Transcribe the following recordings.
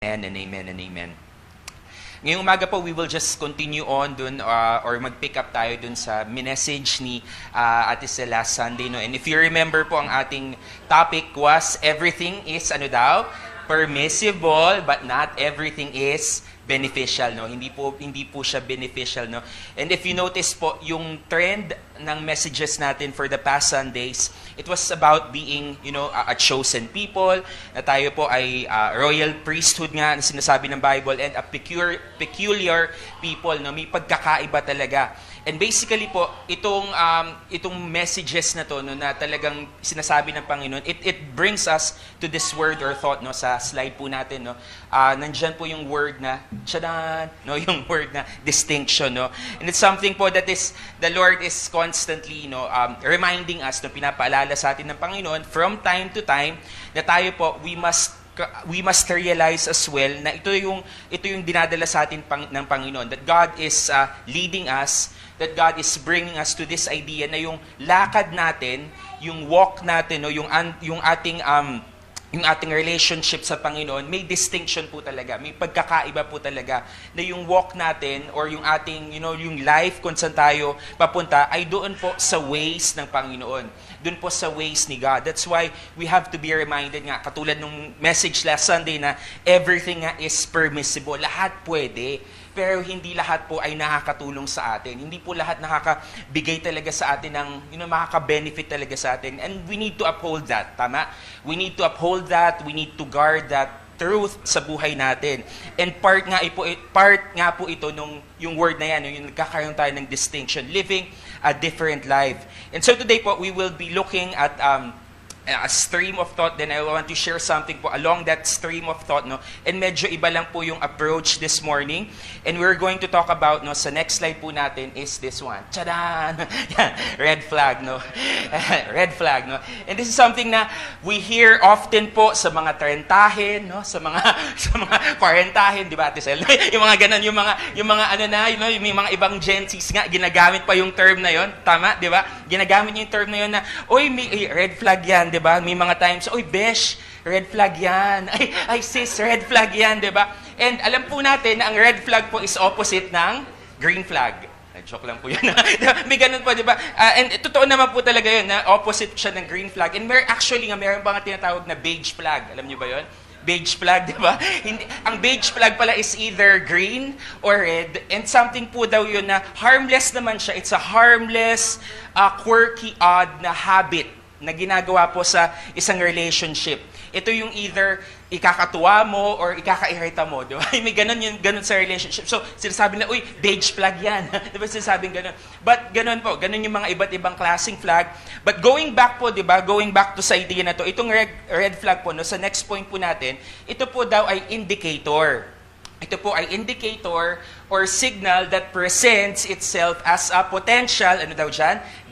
Amen and amen and amen. Ngayong umaga po, we will just continue on dun or mag-pick up tayo dun sa message ni Ate Sel last Sunday. No? And if you remember po, ang ating topic was everything is, permissible, but not everything is beneficial. No? Hindi po siya beneficial. No? And if you notice po, yung trend ng messages natin for the past Sundays, it was about being, a chosen people, na tayo po ay royal priesthood nga na sinasabi ng Bible, and a peculiar people, no? May pagkakaiba talaga. And basically po, itong messages na to, no, na talagang sinasabi ng Panginoon, it brings us to this word or thought, no, sa slide po natin, no. Nandiyan po yung word na tsadan, no, yung word na distinction, no. And it's something po that is the Lord is constantly, reminding us, no, pinapaalala sa atin ng Panginoon from time to time na tayo po, we must realize as well na ito yung dinadala sa atin ng Panginoon, that God is leading us, that God is bringing us to this idea na yung lakad natin, yung walk natin, no, yung ating relationship sa Panginoon, may distinction po talaga, may pagkakaiba po talaga, na yung walk natin or yung ating, yung life kung saan tayo papunta ay doon po sa ways ng Panginoon, doon po sa ways ni God. That's why we have to be reminded nga, katulad nung message last Sunday na everything nga is permissible, lahat pwede. Pero hindi lahat po ay nakakatulong sa atin. Hindi po lahat nakakabigay talaga sa atin ng, makaka-benefit talaga sa atin. And we need to uphold that, tama? We need to uphold that, we need to guard that truth sa buhay natin. And part nga po ito nung yung word na yan, yung nagkakaroon tayo ng distinction, living a different life. And so today po, we will be looking at a stream of thought, then I want to share something po along that stream of thought, no? And medyo iba lang po yung approach this morning. And we're going to talk about, sa next slide po natin is this one. Tadaan! Red flag, no? Red flag, no? And this is something na we hear often po sa mga trentahin, no? Sa mga kwarentahin, di ba, Ate Sel? Yung mga ganun, yung mga ibang Gen Zs nga, ginagamit pa yung term na yon, tama, di ba? Ginagamit yung term na yon na, may red flag yan, di ba? May mga times, besh, red flag yan. Ay sis, red flag yan, di ba? And alam po natin na ang red flag po is opposite ng green flag. Joke lang po yun. May ganun po, di ba? And totoo naman po talaga yun, na opposite siya ng green flag. And meron pa nga tinatawag na beige flag. Alam niyo ba yun? Beige flag, di ba? Ang beige flag pala is either green or red. And something po daw yun na harmless naman siya. It's a harmless, quirky, odd na habit na ginagawa po sa isang relationship. Ito yung either ikakatuwa mo or ikakairita mo, di ba? May ganun sa relationship. So, sinasabi na, beige flag yan. Di ba sinasabing ganun? But ganun yung mga iba't ibang klaseng flag. But going back po, di ba? Going back to sa idea na to, itong red flag po, sa next point po natin, ito po daw ay indicator. Ito po ay indicator or signal that presents itself as a potential,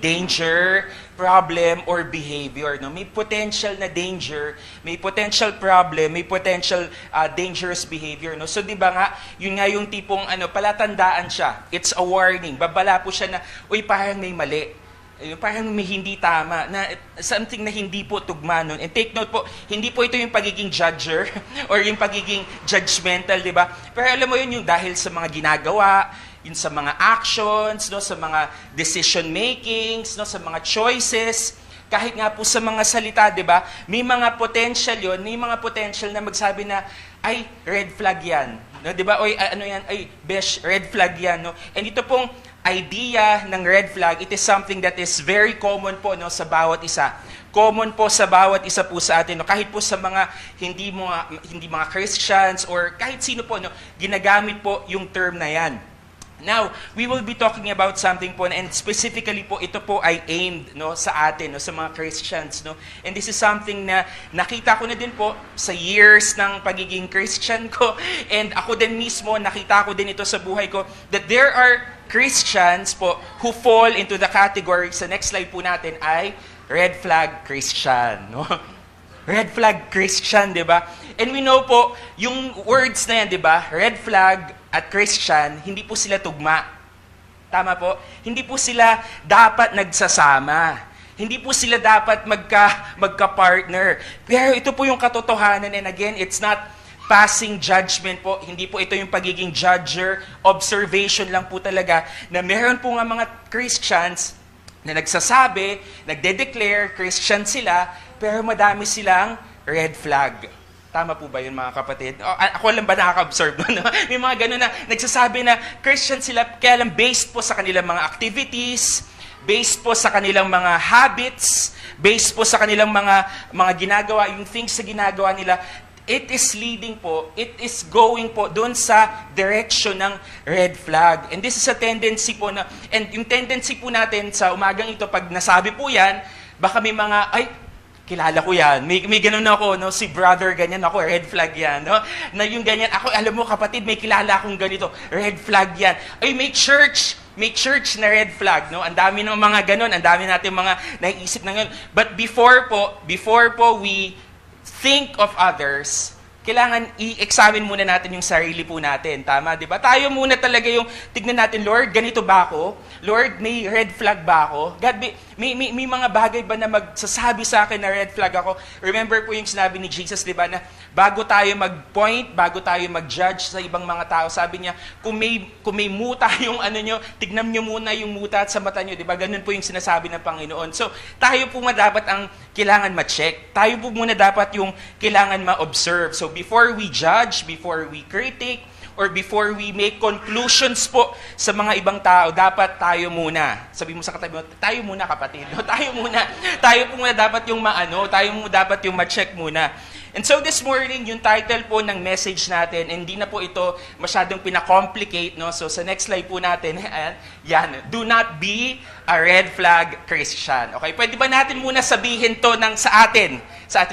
danger, problem, or behavior. No? May potential na danger, may potential problem, may potential dangerous behavior. No? So, di ba nga, yun nga yung tipong palatandaan siya. It's a warning. Babala po siya na, parang may mali. Parang may hindi tama, na something na hindi po tugma nun. And take note po, hindi po ito yung pagiging judger or yung pagiging judgmental, di ba? Pero alam mo yun, yung dahil sa mga ginagawa, yun sa mga actions, no, sa mga decision makings, no, sa mga choices, kahit nga po sa mga salita, di ba? May mga potential yun, may mga potential na magsabi na, ay, red flag yan. No, di ba? Besh, red flag yan. No? And ito pong idea ng red flag, it is something that is very common po, no, sa bawat isa. Common po sa bawat isa po sa atin, no? Kahit po sa mga hindi mga Christians or kahit sino po, no, ginagamit po yung term na yan. Now, we will be talking about something po, and specifically po, ito po ay aimed, no, sa atin, no, sa mga Christians. No? And this is something na nakita ko na din po sa years ng pagiging Christian ko, and ako din mismo, nakita ko din ito sa buhay ko, that there are Christians po who fall into the category, sa next slide po natin, ay red flag Christian. No? Red flag Christian, di ba? And we know po, yung words na yan, di ba? Red flag at Christian, hindi po sila tugma. Tama po? Hindi po sila dapat nagsasama. Hindi po sila dapat magka-partner. Pero ito po yung katotohanan, and again, it's not passing judgment po. Hindi po ito yung pagiging judger, observation lang po talaga na meron po nga mga Christians na nagsasabi, nagde-declare, Christian sila, pero madami silang red flag. Tama po ba yun, mga kapatid? Ako lang ba nakaka-observe doon? May mga ganun na nagsasabi na Christian sila, kaya lang based po sa kanilang mga activities, based po sa kanilang mga habits, based po sa kanilang mga ginagawa, yung things na ginagawa nila, it is leading po, it is going po doon sa direction ng red flag. And this is a tendency po na, and yung tendency po natin sa umagang ito, pag nasabi po yan, baka may mga, ay, kilala ko yan. May ganun ako, no? Si brother, ganyan ako, red flag yan, no? Na yung ganyan, ako, alam mo kapatid, may kilala akong ganito, red flag yan. Ay, may church na red flag, no? Ang dami ng mga ganun, ang dami natin mga naiisip na ganun. But before po we think of others, kailangan i-examine muna natin yung sarili po natin. Tama, di ba? Tayo muna talaga yung tignan natin, Lord, ganito ba ako? Lord, may red flag ba ako? God, may mga bagay ba na magsasabi sa akin na red flag ako? Remember po yung sinabi ni Jesus, di ba, na bago tayo mag-point, bago tayo mag-judge sa ibang mga tao, sabi niya, kung may muta yung ano nyo, tignan nyo muna yung muta sa mata nyo, di ba? Ganun po yung sinasabi ng Panginoon. So, tayo po nga dapat ang kailangan ma-check. Tayo po muna dapat yung kailangan ma-observe. So, before we judge, before we critique, or before we make conclusions po sa mga ibang tao, dapat tayo muna. Sabi mo sa katabi mo, tayo muna kapatid. No? Tayo po muna dapat yung tayo muna dapat yung ma-check muna. And so this morning, yung title po ng message natin, hindi na po ito masyadong pinakomplicate, no? So sa next slide po natin, yan, do not be a red flag Christian. Okay, pwede ba natin muna sabihin to sa atin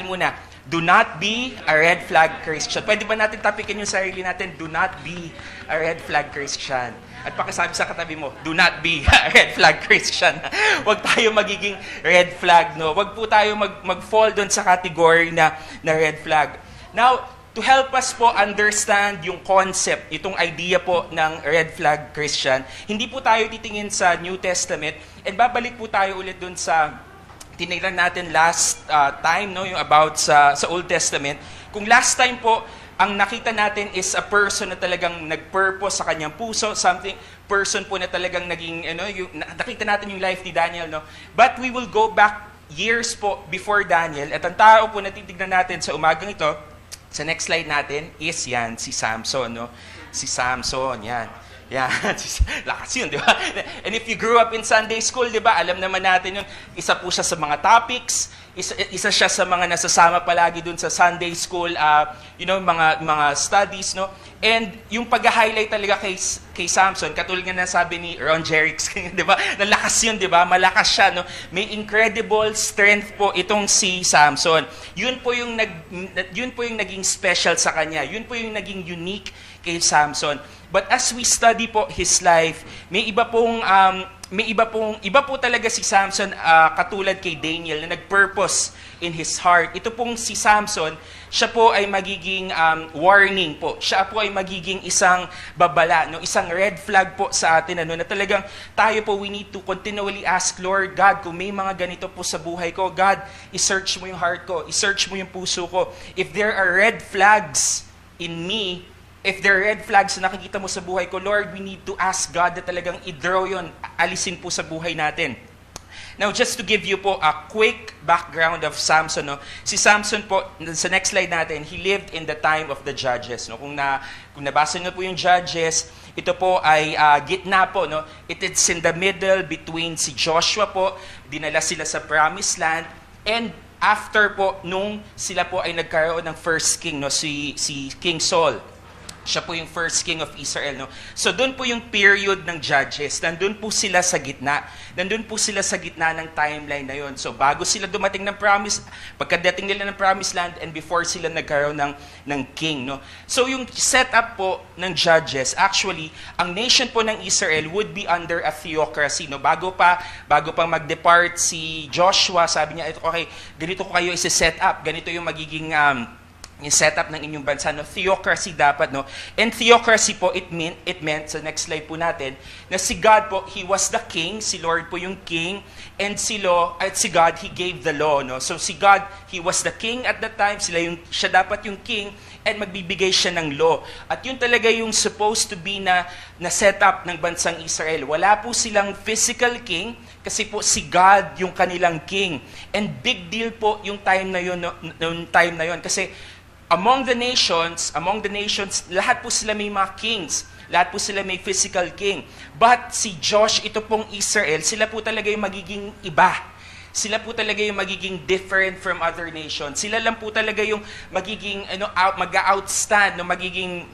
muna, do not be a red flag Christian. Pwede ba natin tapikin yung sarili natin, do not be a red flag Christian. At pakisabi sa katabi mo, do not be a red flag Christian. Huwag tayo magiging red flag, no? Huwag po tayo mag-fall doon sa category na red flag. Now, to help us po understand yung concept, itong idea po ng red flag Christian, hindi po tayo titingin sa New Testament, and babalik po tayo ulit doon sa tinignan natin last time, no, yung about sa Old Testament. Kung last time po, ang nakita natin is a person na talagang nag-purpose sa kanyang puso, person po na talagang naging, nakita natin yung life ni Daniel, no? But we will go back years po before Daniel, at ang tao po na titignan natin sa umagang ito, sa next slide natin, is yan, si Samson, no? Si Samson, yan. Yan, lakas yun, di ba? And if you grew up in Sunday school, di ba, alam naman natin yun, isa po siya sa mga topics, isa siya sa mga nasasama palagi dun sa Sunday school, mga studies, no? And yung pag-highlight talaga kay Samson, katulad nga na sabi ni Ron Jerix, di ba? Nalakas yun, di ba? Malakas siya, no? May incredible strength po itong si Samson. Yun po yung naging special sa kanya. Yun po yung naging unique kay Samson. But as we study po his life, iba po talaga si Samson, katulad kay Daniel na nag-purpose in his heart. Ito pong si Samson, siya po ay magiging warning po. Siya po ay magiging isang babala, no? Isang red flag po sa atin, na talagang tayo po, we need to continually ask, Lord God, kung may mga ganito po sa buhay ko, God, i-search mo yung heart ko, i-search mo yung puso ko. If there are red flags in me, if there are red flags na nakikita mo sa buhay ko, Lord, we need to ask God na talagang i-draw yun, alisin po sa buhay natin. Now, just to give you po a quick background of Samson, no? Si Samson po, sa next slide natin, he lived in the time of the Judges. No? Kung nabasa nyo po yung Judges, ito po ay gitna po. No? It is in the middle between si Joshua po, dinala sila sa Promised Land, and after po, nung sila po ay nagkaroon ng first king, no? si King Saul. Siya po yung first king of Israel, no? So doon po yung period ng Judges. Nandun po sila sa gitna. Nandun po sila sa gitna ng timeline na yon. So bago sila dumating ng pagkadating nila ng Promised Land, and before sila nagkaroon ng king, no? So yung setup po ng Judges, actually, ang nation po ng Israel would be under a theocracy, no? Bago pa mag-depart si Joshua, sabi niya, okay, ganito ko kayo isi-set up. Ganito yung magiging yung setup ng inyong bansa, no? Theocracy dapat, no? And theocracy po, it meant, sa next slide po natin, na si God po, He was the king, si Lord po yung king, and si God, He gave the law, no? So si God, He was the king at that time, siya dapat yung king, and magbibigay siya ng law. At yun talaga yung supposed to be na setup ng bansang Israel. Wala po silang physical king, kasi po si God yung kanilang king. And big deal po yung time na yun, kasi among the nations, lahat po sila may mga kings. Lahat po sila may physical king. But si Josh, ito pong Israel, sila po talaga yung magiging iba. Sila po talaga yung magiging different from other nations. Sila lang po talaga yung magiging mag-outstand, magiging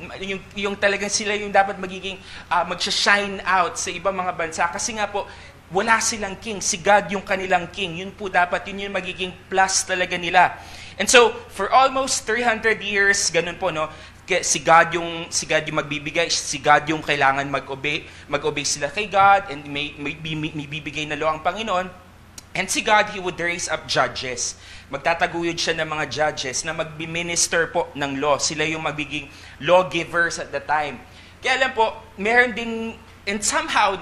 yung talagang sila yung dapat magiging magsha-shine out sa ibang mga bansa, kasi nga po wala silang king. Si God yung kanilang king. Yun po dapat, yun yung magiging plus talaga nila. And so, for almost 300 years, ganun po, no? Si God yung magbibigay, si God yung kailangan mag-obey sila kay God, and may bibigay na law ang Panginoon. And si God, He would raise up judges. Magtataguyod siya ng mga judges na magbi-minister po ng law. Sila yung magiging lawgivers at the time. Kaya alam po, meron din, and somehow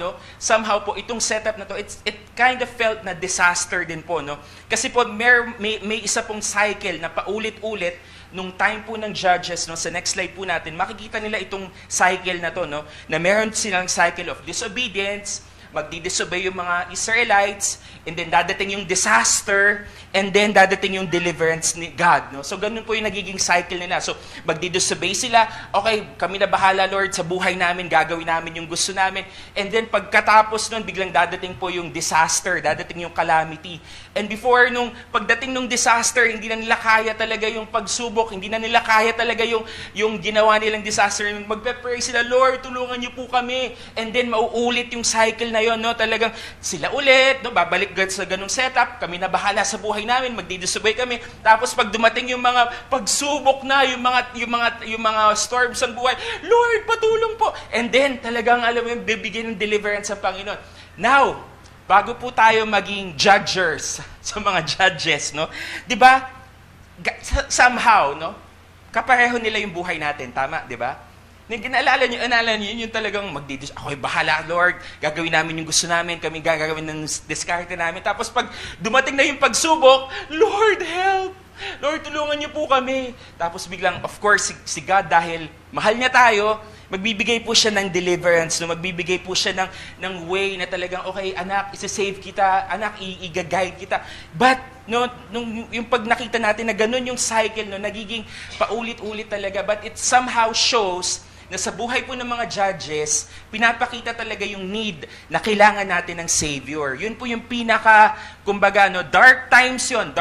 po itong setup na to, it kind of felt na disaster din po, no? Kasi po may isa pong cycle na paulit-ulit nung time po ng judges, no, sa next slide po natin, makikita nila itong cycle na to, no, na meron silang cycle of disobedience, magdi-disobey yung mga Israelites, and then dadating yung disaster, and then dadating yung deliverance ni God. No? So, ganun po yung nagiging cycle nila. So, magdi-disobey sila, okay, kami na bahala, Lord, sa buhay namin, gagawin namin yung gusto namin. And then, pagkatapos nun, biglang dadating po yung disaster, dadating yung calamity. And before, pagdating nung disaster, hindi na nila kaya talaga yung pagsubok, hindi na nila kaya talaga yung ginawa nilang disaster. Magpe-pray sila, Lord, tulungan niyo po kami. And then, mauulit yung cycle na yun, no? Talagang sila ulit, no? Babalik sa ganung setup, kami na bahala sa buhay namin, magdi-disobey kami. Tapos pag dumating yung mga pagsubok na, yung mga storms ng buhay, Lord, patulong po. And then, talagang, alam mo, bibigyan ng deliverance sa Panginoon. Now, bago po tayo maging judgers sa mga judges, no? 'Di ba? Somehow, no? Kapareho nila yung buhay natin, tama, 'di ba? Naalala niyo, yung talagang ako'y bahala, Lord, gagawin namin yung gusto namin, kami gagawin ng diskarte namin. Tapos pag dumating na yung pagsubok, Lord, help! Lord, tulungan niyo po kami. Tapos biglang, of course, si God, dahil mahal niya tayo, magbibigay po siya ng deliverance, no? Magbibigay po siya ng way na talagang, okay, anak, isa-save kita, anak, i-guide kita. But, no, yung pag nakita natin na ganun yung cycle, no, nagiging paulit-ulit talaga, but it somehow shows na sa buhay po ng mga judges, pinapakita talaga yung need na kailangan natin ng Savior. Yun po yung kumbaga, no, dark times yun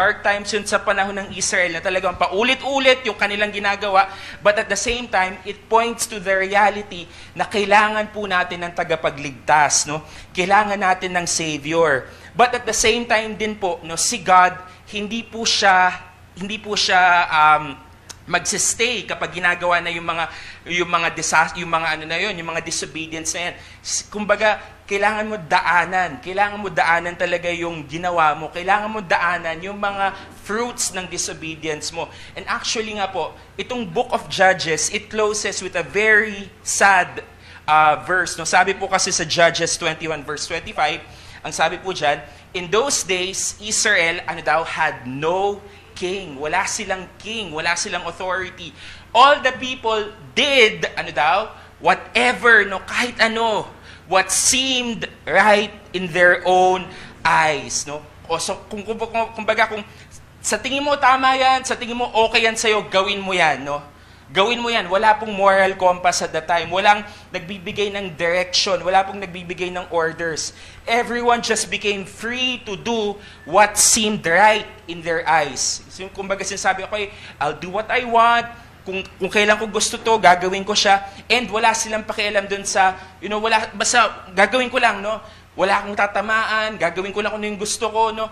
sa panahon ng Israel na talagang paulit-ulit yung kanilang ginagawa, but at the same time, it points to the reality na kailangan po natin ng tagapagligtas, no? Kailangan natin ng Savior. But at the same time din po, no, si God, hindi po siya magsistay kapag ginagawa na yung mga disobedience na yan. Kumbaga, kailangan mo daanan talaga yung ginawa mo. Kailangan mo daanan yung mga fruits ng disobedience mo. And actually nga po, itong book of Judges, it closes with a very sad verse. No? Sabi po kasi sa Judges 21 verse 25, ang sabi po dyan, in those days, Israel, had no king. Wala silang king. Wala silang authority. All the people did, whatever, no, kahit ano, what seemed right in their own eyes, no? O so, kumbaga, kung sa tingin mo tama yan, sa tingin mo okay yan sa'yo, gawin mo yan, no? Gawin mo yan. Wala pong moral compass at the time. Walang nagbibigay ng direction. Wala pong nagbibigay ng orders. Everyone just became free to do what seemed right in their eyes. So, kumbaga sinasabi ko, I'll do what I want. Kung kailan ko gusto to, gagawin ko siya. And wala silang pakialam dun sa, basta gagawin ko lang, no? Wala akong tatamaan, gagawin ko lang kung ano yung gusto ko, no?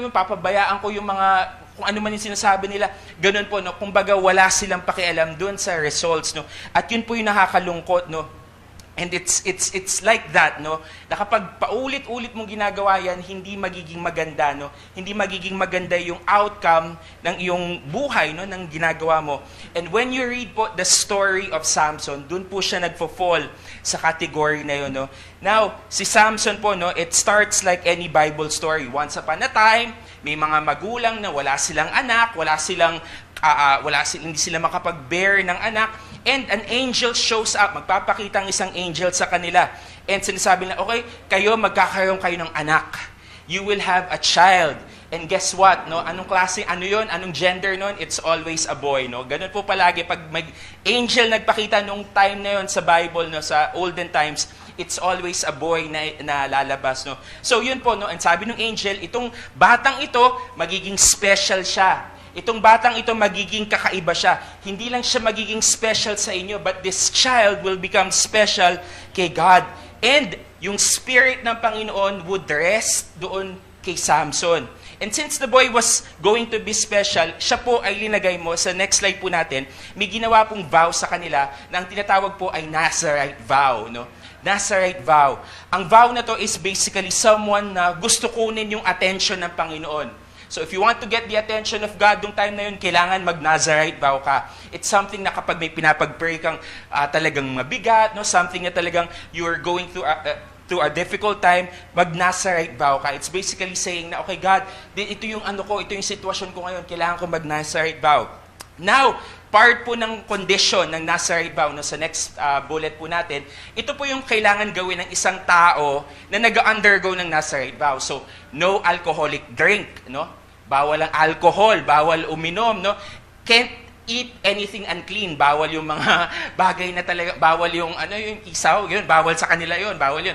Papabayaan ko yung mga kung ano man yung sinasabi nila, ganun po, no? Kumbaga, wala silang pakialam doon sa results, no? At yun po yung nakakalungkot, no? And it's like that, no? Na kapag paulit-ulit mong ginagawa yan, hindi magiging maganda, no? Hindi magiging maganda yung outcome ng iyong buhay, no? Ng ginagawa mo. And when you read po the story of Samson, dun po siya nagfo-fall sa category na yun, no? Now, si Samson po, no? It starts like any Bible story. Once upon a time, may mga magulang na wala silang anak, hindi sila makapag-bear ng anak, and an angel shows up, magpapakita ang isang angel sa kanila. And sinasabi nila, okay, kayo magkakaroon kayo ng anak. You will have a child. And guess what? No? Anong klase, ano yon? Anong gender nun? It's always a boy. No? Ganun po palagi. Pag angel nagpakita nung time na yon sa Bible, no? Sa olden times, it's always a boy na lalabas. No? So yun po, no? And sabi ng angel, itong batang ito, magiging special siya. Itong batang ito, magiging kakaiba siya. Hindi lang siya magiging special sa inyo, but this child will become special kay God. And yung spirit ng Panginoon would rest doon kay Samson. And since the boy was going to be special, siya po ay linagay mo, sa next slide po natin, may ginawa pong vow sa kanila na ang tinatawag po ay Nazarite vow. No? Nazarite vow. Ang vow na to is basically someone na gusto kunin yung attention ng Panginoon. So if you want to get the attention of God nung time na yun, kailangan mag-Nazarite vow ka. It's something na kapag may pinapag-pray kang talagang mabigat, no? Something na talagang you're going through a difficult time, mag-Nazarite vow ka. It's basically saying na, okay God, ito yung ito yung sitwasyon ko ngayon, kailangan ko mag-Nazarite vow. Now, part po ng condition ng Nazarite vow, no, sa next bullet po natin, ito po yung kailangan gawin ng isang tao na nag-undergo ng Nazarite vow. So, no alcoholic drink, no? Bawal ang alcohol, bawal uminom, no? Can't eat anything unclean, bawal yung mga bagay na talaga, bawal yung yung isaw, yun, bawal sa kanila yun, bawal yun.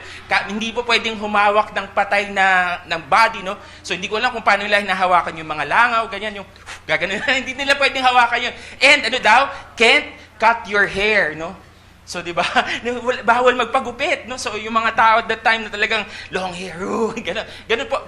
Hindi po pwedeng humawak ng patay ng body, no? So hindi ko alam kung paano nila hinahawakan yung mga langaw, ganyan, yung gaganon, hindi nila pwedeng hawakan yun. And can't cut your hair, no? So, di ba? Bawal magpagupit, no? So, yung mga tao at that time na talagang long hair,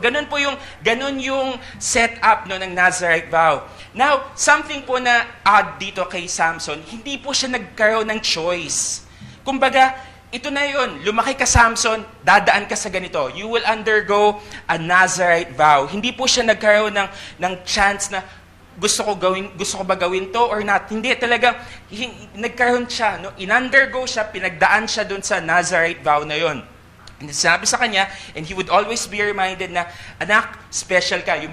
ganun yung setup, no, ng Nazarite vow. Now, something po na odd dito kay Samson, hindi po siya nagkaroon ng choice. Kumbaga, ito na yun, lumaki ka Samson, dadaan ka sa ganito. You will undergo a Nazarite vow. Hindi po siya nagkaroon ng chance na, gusto ko ba gawin to or not? Hindi, talaga, nagkaroon siya, no? In-undergo siya, pinagdaan siya dun sa Nazarite vow na yon. And sinabi sa kanya, and he would always be reminded na, anak, special ka. Yung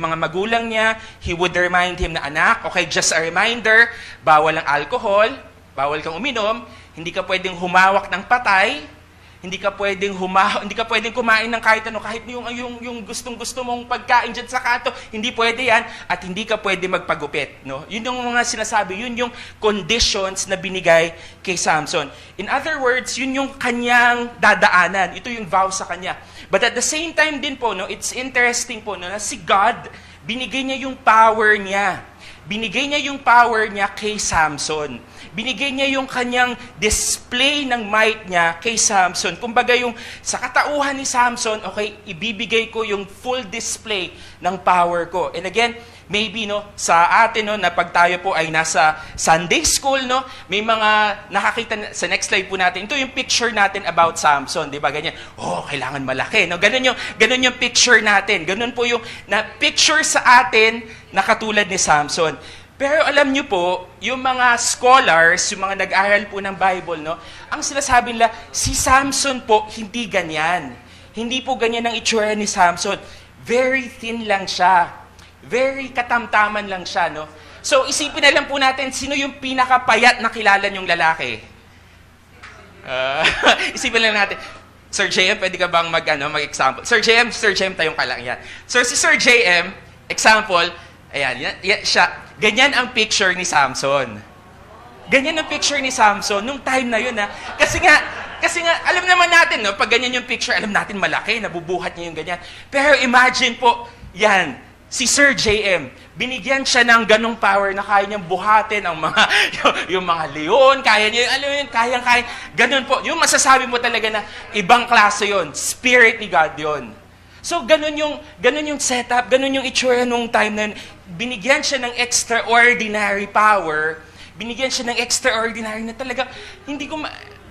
mga magulang niya, he would remind him na, anak, okay, just a reminder, bawal ang alcohol, bawal kang uminom, hindi ka pwedeng humawak ng patay, hindi ka pwedeng kumain ng kahit yung gustong-gusto mong pagkain dyan sa kanto, hindi pwede yan, at hindi ka pwede magpagupit, no? Yun yung mga sinasabi, yun yung conditions na binigay kay Samson. In other words, yun yung kanyang dadaanan, ito yung vow sa kanya. But at the same time din po, no, it's interesting po, no, na si God, binigay niya yung power niya. Binigay niya yung power niya kay Samson. Binigay niya yung kanyang display ng might niya kay Samson. Kumbaga yung sa katauhan ni Samson, okay, ibibigay ko yung full display ng power ko. And again, maybe no, sa atin no, na pag tayo po ay nasa Sunday school, no, may mga nakakita sa next slide po natin. Ito yung picture natin about Samson, 'di ba? Ganyan. Oh, kailangan malaki, no. Ganun yung picture natin. Ganun po yung na picture sa atin na katulad ni Samson. Pero alam niyo po, yung mga scholars, yung mga nag-aral po ng Bible, no, ang sinasabi nila, si Samson po hindi ganyan. Hindi po ganyan ang itsura ni Samson. Very thin lang siya. Very katamtaman lang siya, no? So, isipin na lang po natin, sino yung pinakapayat na kilala niyong lalaki? Isipin lang natin. Sir JM, pwede ka bang mag-example? Sir JM, tayong ka lang yan. So, si Sir JM, example, ayan, siya. Ganyan ang picture ni Samson. Ganyan ang picture ni Samson nung time na yun, ha? Kasi nga, alam naman natin, no? Pag ganyan yung picture, alam natin malaki, nabubuhat niya yung ganyan. Pero imagine po, yan, si Sir JM, binigyan siya ng ganong power na kaya niyang buhatin ang mga, yung mga leon, kaya niya, alam mo yun, kayang-kaya, ganun po. Yung masasabi mo talaga na ibang klase yon, spirit ni God yon. So, ganun yung setup, ganun yung itsura nung time na yun. Binigyan siya ng extraordinary power, binigyan siya ng extraordinary na talaga,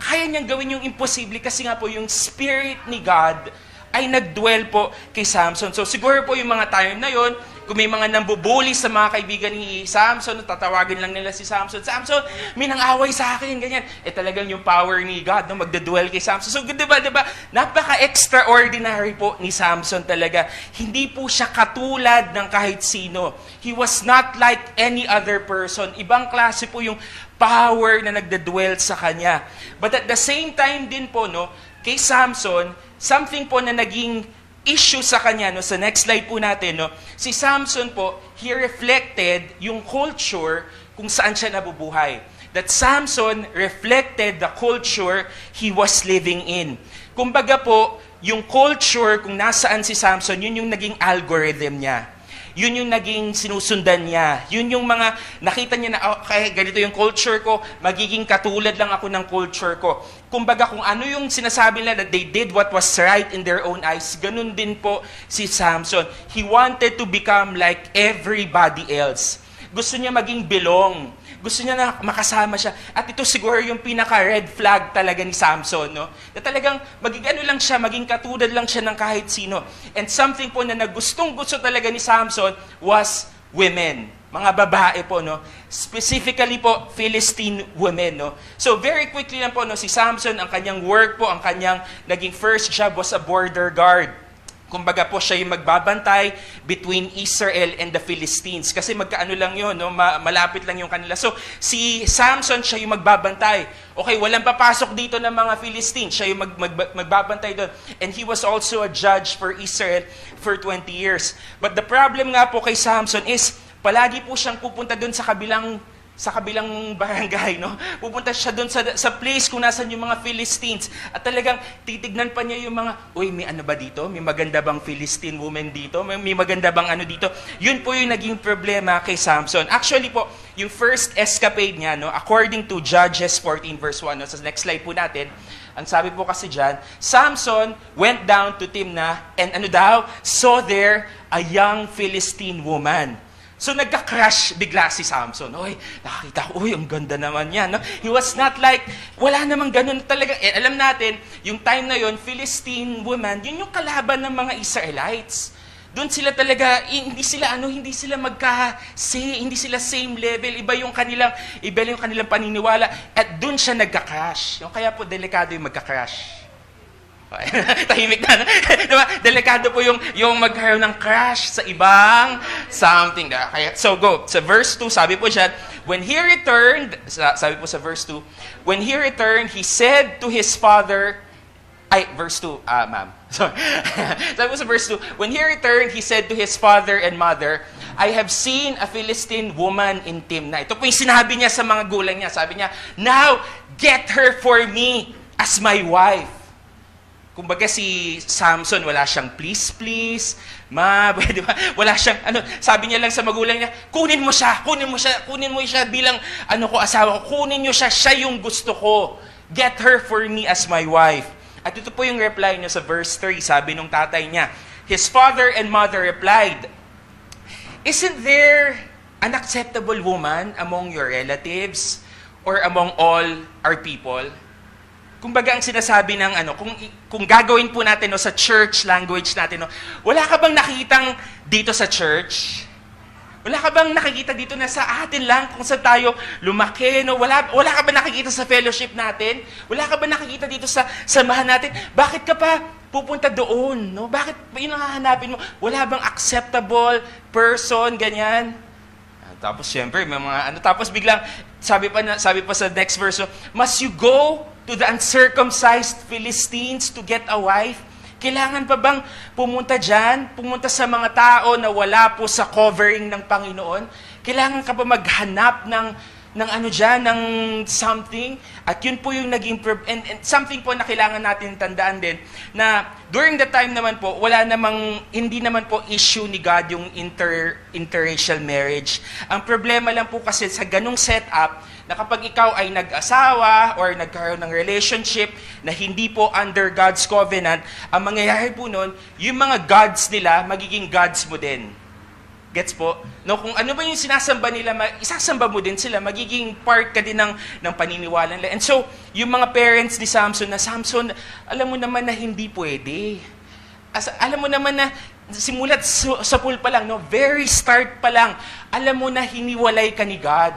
kaya niyang gawin yung imposible kasi nga po yung Spirit ni God ay nagdwell po kay Samson. So siguro po yung mga time na yon, kung may mga nambubuli sa mga kaibigan ni Samson, tatawagin lang nila si Samson, Samson, may nang-away sa akin, ganyan. Talagang yung power ni God, no, magdadwell kay Samson. So, di ba, napaka-extraordinary po ni Samson talaga. Hindi po siya katulad ng kahit sino. He was not like any other person. Ibang klase po yung power na nagdadwell sa kanya. But at the same time din po, no, kay Samson, something po na naging issue sa kanya, no, sa next slide po natin, no, si Samson po, he reflected yung culture kung saan siya nabubuhay. That Samson reflected the culture he was living in. Kumbaga po, yung culture kung nasaan si Samson, yun yung naging algorithm niya. Yun yung naging sinusundan niya. Yun yung mga nakita niya na, okay, ganito yung culture ko, magiging katulad lang ako ng culture ko. Kumbaga kung ano yung sinasabi nila that they did what was right in their own eyes, ganun din po si Samson. He wanted to become like everybody else. Gusto niya maging belong. Gusto niya na makasama siya. At ito siguro yung pinaka-red flag talaga ni Samson, no? Na talagang maging ano lang siya, maging katulad lang siya ng kahit sino. And something po na nagustong-gusto talaga ni Samson was women. Mga babae po, no? Specifically po, Philistine women, no? So very quickly lang po, no, si Samson, ang kanyang work po, ang kanyang naging first job was a border guard. Kumbaga po siya yung magbabantay between Israel and the Philistines. Kasi magkaano lang yun, no? Malapit lang yung kanila. So, si Samson, siya yung magbabantay. Okay, walang papasok dito ng mga Philistines. Siya yung magbabantay doon. And he was also a judge for Israel for 20 years. But the problem nga po kay Samson is, palagi po siyang pupunta doon sa kabilang barangay, no? Pupunta siya doon sa place kung nasan yung mga Philistines. At talagang titignan pa niya yung mga, uy, may ano ba dito? May maganda bang Philistine woman dito? May maganda bang ano dito? Yun po yung naging problema kay Samson. Actually po, yung first escapade niya, no, according to Judges 14 verse 1, no, sa next slide po natin, ang sabi po kasi dyan, Samson went down to Timnah and ano daw, saw there a young Philistine woman. So nagka-crush bigla si Samson. Oy, nakakita ko, uy, ang ganda naman yan. No? He was not like, wala namang ganun talaga. Alam natin, yung time na yon, Philistine woman, yun yung kalaban ng mga Israelites. Doon sila talaga, hindi sila hindi sila same level, iba yung kanilang paniniwala. At doon siya nagka-crush. Yung kaya po, delikado yung magka-crush. Tahimik na. Diba? Delikado po yung magkaroon ng crush sa ibang something. Kaya, so go. Sa verse 2, sabi po siya, when he returned, sabi po sa verse 2, when he returned, he said to his father, verse 2, ma'am. Sorry. Sabi po sa verse 2, when he returned, he said to his father and mother, I have seen a Philistine woman in Timnah. Ito po yung sinabi niya sa mga gulang niya. Sabi niya, now, get her for me as my wife. Kumbaga si Samson, wala siyang please, di ba? Wala siyang, sabi niya lang sa magulang niya, kunin mo siya bilang, asawa ko, kunin niyo siya yung gusto ko. Get her for me as my wife. At ito po yung reply niya sa verse 3, sabi nung tatay niya, his father and mother replied, isn't there an acceptable woman among your relatives or among all our people? Kumbaga ang sinasabi ng kung gagawin po natin sa church language natin, wala ka bang nakitang dito sa church? Wala ka bang nakikita dito na sa atin lang kung saan tayo lumaki? Wala ka ba nakikita sa fellowship natin? Wala ka ba nakikita dito sa samahan natin? Bakit ka pa pupunta doon? No? Bakit yun ang hahanapin mo? Wala bang acceptable person, ganyan? Tapos siyempre, may mga tapos biglang, sabi pa sa next verse, must you go to the uncircumcised Philistines to get a wife? Kailangan pa bang pumunta dyan? Pumunta sa mga tao na wala po sa covering ng Panginoon? Kailangan ka pa maghanap ng ng something? At yun po yung naging, and something po na kailangan natin tandaan din, na during the time naman po, hindi naman po issue ni God yung interracial marriage. Ang problema lang po kasi sa ganung setup, na kapag ikaw ay nag-asawa or nagkaroon ng relationship na hindi po under God's covenant, ang mangyayari po nun, yung mga gods nila, magiging gods mo din. Gets po? No, kung ano ba yung sinasamba nila, isasamba mo din sila. Magiging part ka din ng paniniwala nila. And so, yung mga parents ni Samson, Samson, alam mo naman na hindi pwede. Alam mo naman na simulat sa pool pa lang, no? Very start pa lang, alam mo na hiniwalay ka ni God.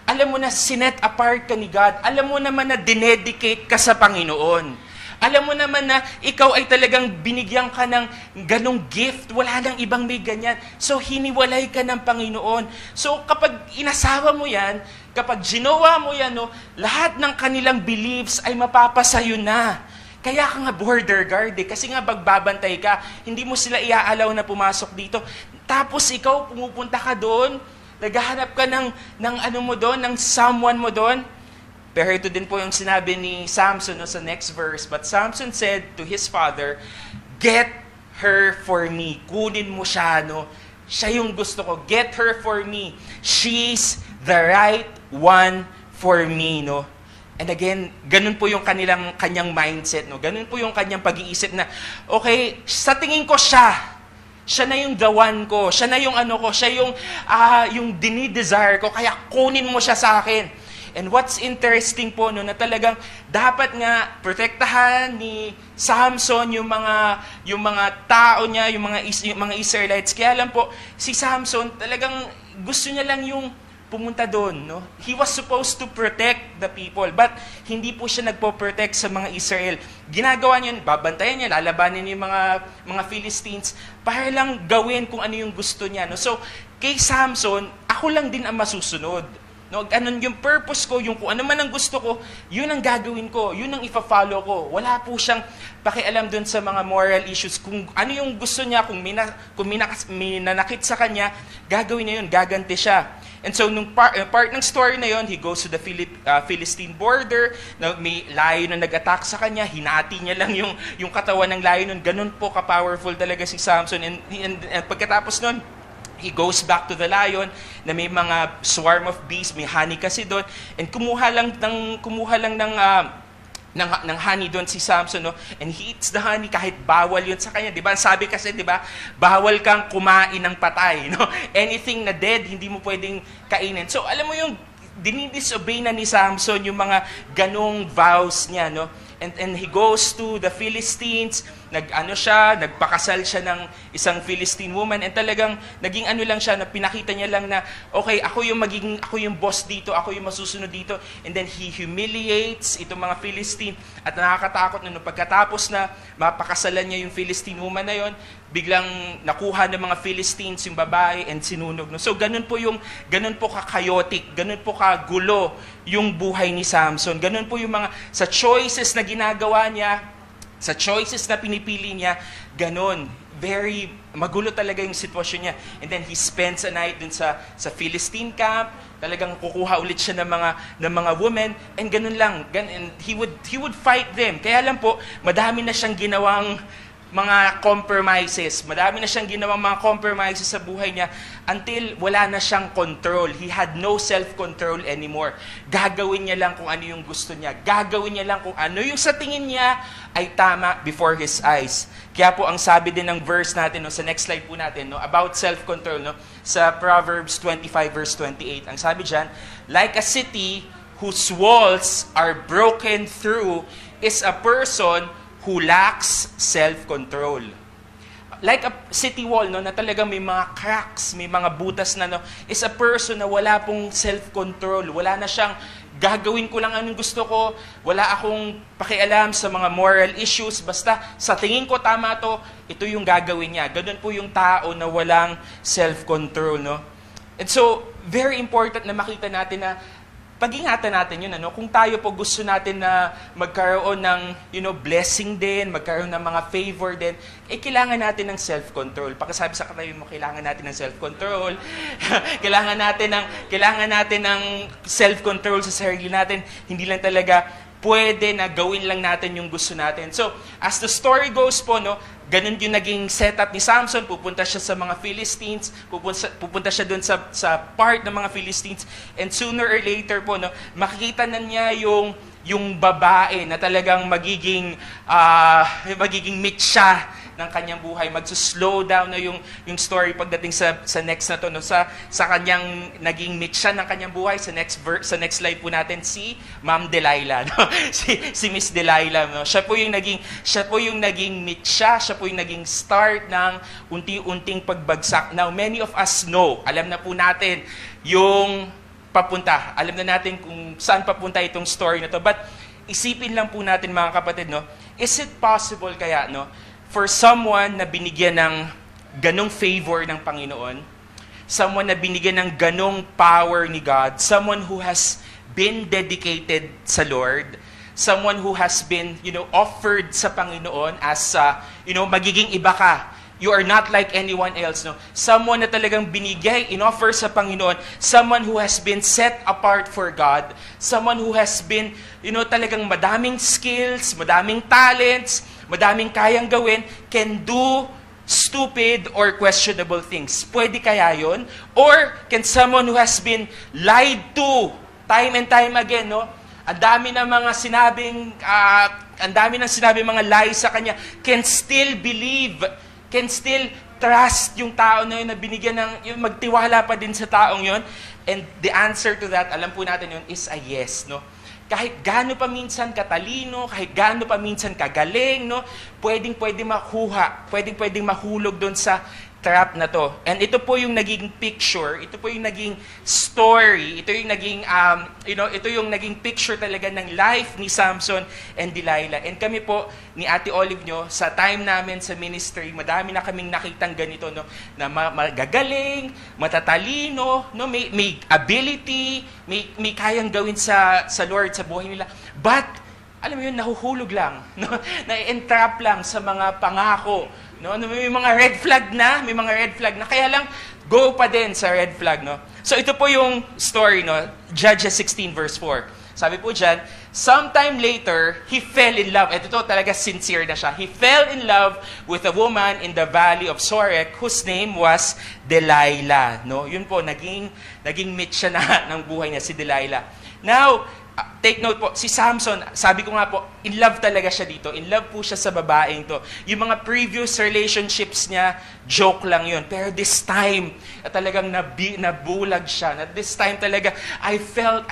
Alam mo na sinet apart ka ni God. Alam mo naman na dinedicate ka sa Panginoon. Alam mo naman na ikaw ay talagang binigyan ka ng ganong gift. Wala nang ibang may ganyan. So, hiniwalay ka ng Panginoon. So, kapag inasawa mo yan, kapag ginawa mo yan, no, lahat ng kanilang beliefs ay mapapasayo na. Kaya ka nga border guard kasi nga bagbabantay ka. Hindi mo sila iaalaw na pumasok dito. Tapos ikaw, pumupunta ka doon, naghahanap ka ng ano mo doon, ng someone mo doon. Pero ito din po yung sinabi ni Samson no, sa next verse. But Samson said to his father, "Get her for me." Kunin mo siya, no? Siya yung gusto ko. Get her for me. She's the right one for me, no? And again, ganun po yung kanyang mindset, no? Ganun po yung kanyang pag-iisip na, okay, sa tingin ko siya. Siya na yung the one ko. Siya na yung ano ko. Siya yung dinidesire ko. Kaya kunin mo siya sa akin. And what's interesting po, no, na talagang dapat nga protektahan ni Samson yung mga tao niya, yung mga Israelites. Kaya lang po, si Samson talagang gusto niya lang yung pumunta doon, no? He was supposed to protect the people, but hindi po siya nagpo-protect sa mga Israel. Ginagawa niya, babantayan niya, lalabanin niya yung mga Philistines para lang gawin kung ano yung gusto niya, no? So, kay Samson, ako lang din ang masusunod. No, ganun yung purpose ko, yung kung ano man ang gusto ko, yun ang gagawin ko, yun ang ifa-follow ko. Wala po siyang pakialam dun sa mga moral issues. Kung ano yung gusto niya, kung may nanakit sa kanya, gagawin niya yun, gaganti siya. And so, nung part ng story na yun, he goes to the Philistine border, na may lion na nag-attack sa kanya, hinati niya lang yung katawan ng lion nun. Ganun po ka-powerful talaga si Samson. And pagkatapos nun, he goes back to the lion na may mga swarm of bees, may honey kasi doon, and kumuha lang ng honey doon si Samson, no? And he eats the honey kahit bawal yun sa kanya, 'di ba? Sabi kasi, 'di ba, bawal kang kumain ng patay, no? Anything na dead hindi mo pwedeng kainin. So, alam mo yung dinidisobey na ni Samson yung mga ganong vows niya, no? And he goes to the Philistines, nagpakasal siya ng isang Philistine woman, and talagang naging ano lang siya, na pinakita niya lang na, okay, ako yung boss dito, ako yung masusunod dito, and then he humiliates itong mga Philistine, at nakakatakot na pagkatapos na mapakasalan niya yung Philistine woman na yon, biglang nakuha ng mga Philistines yung babae and sinunog. No? So ganun po ka-chaotic, ganun po kagulo yung buhay ni Samson. Ganun po yung mga sa choices na ginagawa niya, sa choices na pinipili niya, ganun. Very magulo talaga yung sitwasyon niya. And then he spends a night dun sa Philistine camp. Talagang kukuha ulit siya ng mga women, and ganun lang. And he would fight them. Kaya lang po, madami na siyang ginawang mga compromises. Madami na siyang ginawang mga compromises sa buhay niya until wala na siyang control. He had no self-control anymore. Gagawin niya lang kung ano yung gusto niya. Gagawin niya lang kung ano yung sa tingin niya ay tama before his eyes. Kaya po ang sabi din ng verse natin, no, sa next slide po natin, no, about self-control, no, sa Proverbs 25 verse 28. Ang sabi diyan, like a city whose walls are broken through is a person who lacks self-control. Like a city wall, no, na talagang may mga cracks, may mga butas na, no, is a person na wala pong self-control. Wala na siyang, gagawin ko lang anong gusto ko, wala akong pakialam sa mga moral issues, basta sa tingin ko tama to, ito yung gagawin niya. Ganun po yung tao na walang self-control, no. And so, very important na makita natin na pag-ingatan natin yun, ano? Kung tayo po gusto natin na magkaroon ng, blessing din, magkaroon ng mga favor din, kailangan natin ng self-control. Pakisabi sa katabi mo, kailangan natin ng self-control. kailangan natin ng self-control sa sarili natin. Hindi lang talaga pwede na gawin lang natin yung gusto natin. So, as the story goes po, no, ganun yung naging setup ni Samson. Pupunta siya sa mga Philistines, pupunta siya doon sa part ng mga Philistines, and sooner or later po, no, makikita na niya yung babae na talagang magiging meet siya ng kanyang buhay. Magsuslow down na yung story pagdating sa next na to, no? Sa kanyang naging meet siya ng kanyang buhay. Sa next slide po natin, si Ma'am Delilah. No? si Miss Delilah. No? Siya po yung naging meet siya. Siya po yung naging start ng unti-unting pagbagsak. Now, many of us know, alam na po natin yung papunta. Alam na natin kung saan papunta itong story na to. But isipin lang po natin mga kapatid, no? Is it possible kaya, no? For someone na binigyan ng ganong favor ng Panginoon, someone na binigyan ng ganong power ni God, someone who has been dedicated sa Lord, someone who has been, offered sa Panginoon as, magiging iba ka. You are not like anyone else, no? Someone na talagang binigay, inoffer sa Panginoon, someone who has been set apart for God, someone who has been, talagang madaming skills, madaming talents, madaming kayang gawin, can do stupid or questionable things. Pwede kaya yun? Or can someone who has been lied to time and time again, no? Ang dami ng sinabing mga lies sa kanya, can still believe, can still trust yung tao na yun na binigyan yung magtiwala pa din sa taong yun. And the answer to that, alam po natin yun, is a yes, no? Kahit gaano pa minsan katalino, kahit gaano pa minsan kagaling, no? Pwedeng mahulog doon sa trap na to. And ito po yung naging picture, ito po yung naging story, ito yung naging picture talaga ng life ni Samson and Delilah. And kami po ni Ate Olive nyo, sa time namin sa ministry, madami na kaming nakitang ganito, no, na magagaling, matatalino, no, may ability, may kayang gawin sa Lord, sa buhay nila. But alam mo yun, nahuhulog lang, no? Na-entrap lang sa mga pangako. No? May mga red flag na, kaya lang, go pa din sa red flag. No? So ito po yung story, no? Judges 16 verse 4. Sabi po dyan, sometime later, he fell in love. Ito to, talaga sincere na siya. He fell in love with a woman in the valley of Sorek whose name was Delilah. No? Yun po, naging meet siya ng buhay niya, si Delilah. Now, take note po, si Samson, sabi ko nga po, in love talaga siya dito. In love po siya sa babaeng to. Yung mga previous relationships niya, joke lang yun. Pero this time, talagang nabulag siya. This time talaga, I fell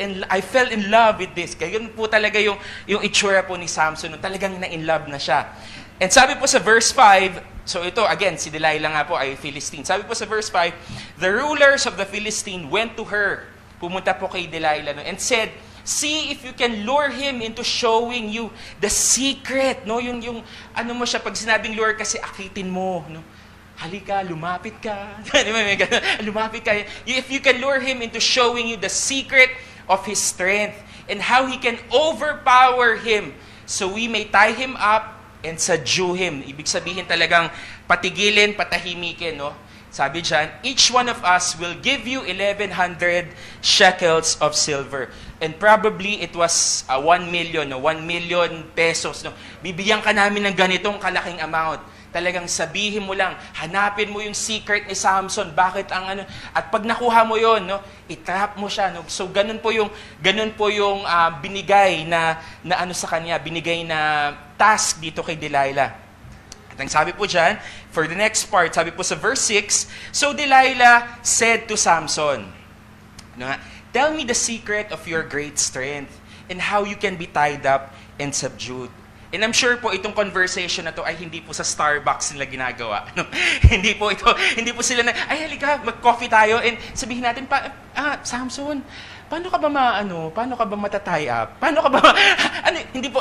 in love with this. Kaya yun po talaga yung itsura po ni Samson. Talagang na-in love na siya. And sabi po sa verse 5, so ito, again, si Delilah nga po ay Philistine. Sabi po sa verse 5, the rulers of the Philistine went to her. Pumunta po kay Delilah, no, and said, see if you can lure him into showing you the secret, no? Yung ano mo siya, pag sinabing lure kasi akitin mo, no? Halika, lumapit ka. Lumapit ka. If you can lure him into showing you the secret of his strength and how he can overpower him so we may tie him up and subdue him. Ibig sabihin talagang patigilin, patahimikin, no? Sabi dyan, each one of us will give you 1,100 shekels of silver. And probably it was 1 million, no? 1 million pesos. No? Bibigyan ka namin ng ganitong kalaking amount. Talagang sabihin mo lang, hanapin mo yung secret ni Samson. Bakit at pag nakuha mo yon, no, itrap mo siya. No? So ganun po yung binigay na sa kanya, binigay na task dito kay Delilah. Ang sabi po dyan, for the next part, sabi po sa verse 6, so Delilah said to Samson, tell me the secret of your great strength and how you can be tied up and subdued. And I'm sure po itong conversation na to ay hindi po sa Starbucks nila ginagawa. No? hindi po sila ay halika, mag-coffee tayo and sabihin natin, Samson, paano ka ba matatie up?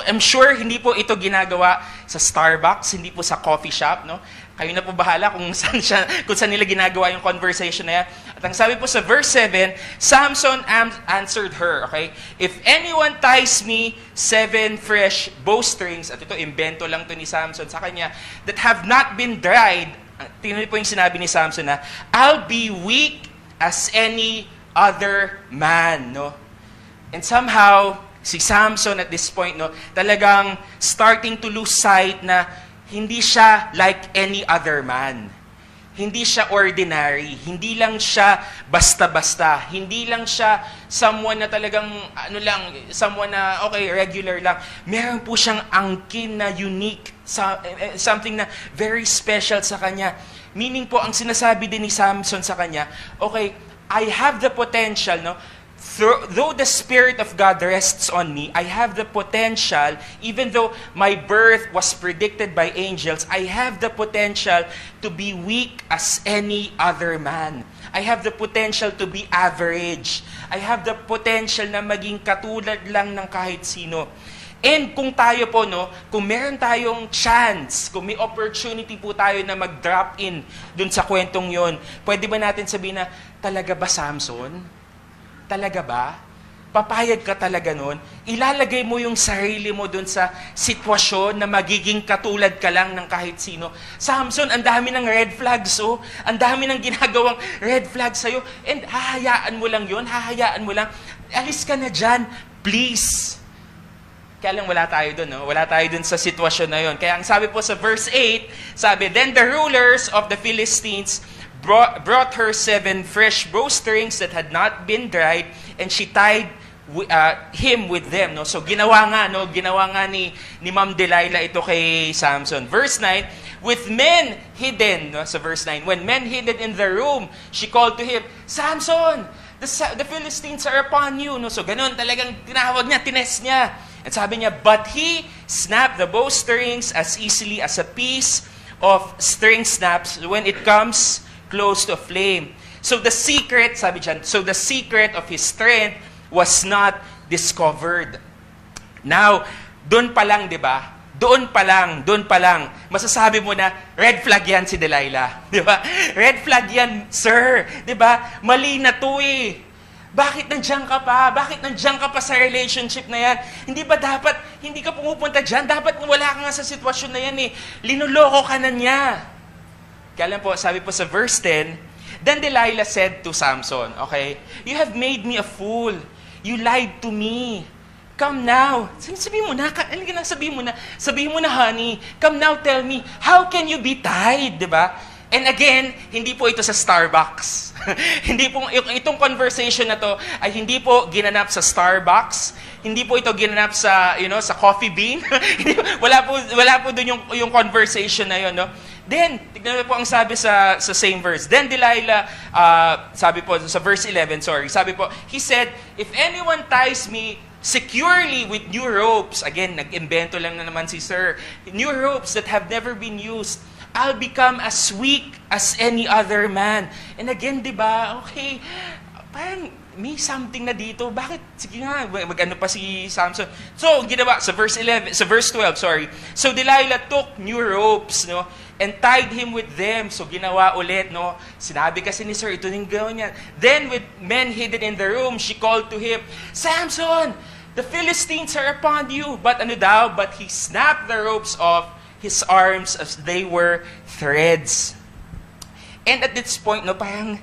I'm sure hindi po ito ginagawa sa Starbucks, hindi po sa coffee shop, no? Kayo na po bahala kung saan nila ginagawa yung conversation na yan. At ang sabi po sa verse 7, Samson answered her, okay? If anyone ties me 7 fresh bowstrings, at ito, invento lang to ni Samson sa kanya, that have not been dried, tingnan po yung sinabi ni Samson na, I'll be weak as any other man, no? And somehow, si Samson at this point, no, talagang starting to lose sight na hindi siya like any other man. hindi siya ordinary, hindi lang siya basta-basta, hindi lang siya someone na talagang, someone na, okay, regular lang. Meron po siyang angkin na unique, something na very special sa kanya. Meaning po, ang sinasabi din ni Samson sa kanya, okay, I have the potential, no? Though the Spirit of God rests on me, I have the potential, even though my birth was predicted by angels, I have the potential to be weak as any other man. I have the potential to be average. I have the potential na maging katulad lang ng kahit sino. And kung tayo po, no, kung meron tayong chance, kung may opportunity po tayo na mag-drop in dun sa kwentong yon, pwede ba natin sabihin na, talaga ba Samson? Talaga ba? Papayag ka talaga nun? Ilalagay mo yung sarili mo dun sa sitwasyon na magiging katulad ka lang ng kahit sino. Samson, ang dami ng red flags, oh. Ang dami ng ginagawang red flags sa'yo. And hahayaan mo lang yun, hahayaan mo lang. Alis ka na dyan, please. Kaya lang wala tayo dun, no? Wala tayo dun sa sitwasyon na yun. Kaya ang sabi po sa verse 8, sabi, Then the rulers of the Philistines brought her 7 fresh bowstrings that had not been dried, and she tied him with them. No? So ginawa nga ni Ma'am Delilah ito kay Samson. Verse 9, with men hidden, no? So verse 9, when men hidden in the room, she called to him, Samson, the Philistines are upon you. No? So ganun talagang tinawag niya, tines niya. And sabi niya, but he snapped the bowstrings as easily as a piece of string snaps when it comes close to a flame. So the secret, sabi dyan, so the secret of his strength was not discovered. Now, doon pa lang, di ba? Doon pa lang, masasabi mo na, red flag yan si Delilah. Di ba? Red flag yan, sir. Di ba? Mali na to eh. Bakit nandiyan ka pa? Bakit nandiyan ka pa sa relationship na yan? Hindi ba dapat, hindi ka pumupunta dyan? Dapat wala ka nga sa sitwasyon na yan eh. Linuloko ka na niya. Kaya lang po, sabi po sa verse 10, Then Delilah said to Samson, okay, you have made me a fool. You lied to me. Come now. Sabihin mo na, sabihin mo na, honey. Come now, tell me, how can you be tied, di ba? And again, hindi po ito sa Starbucks. Hindi po, itong conversation na to ay hindi po ginanap sa Starbucks. Hindi po ito ginanap sa, sa Coffee Bean. wala po doon yung conversation na yun, no? Then, tignan po ang sabi sa same verse. Then Delilah, sabi po sa verse 11, sabi po, he said, if anyone ties me securely with new ropes, again, nag-imbento lang na naman si sir, new ropes that have never been used, I'll become as weak as any other man. And again, di ba, okay, parang may something na dito. Bakit? Sige nga, mag-ano pa si Samson. So, ginawa, sa verse 12, So, Delilah took new ropes, no? And tied him with them. So, ginawa ulit, no? Sinabi kasi ni sir, ito yung gawin niya. Then, with men hidden in the room, she called to him, Samson, the Philistines are upon you. But he snapped the ropes off his arms as they were threads. And at this point, no, parang,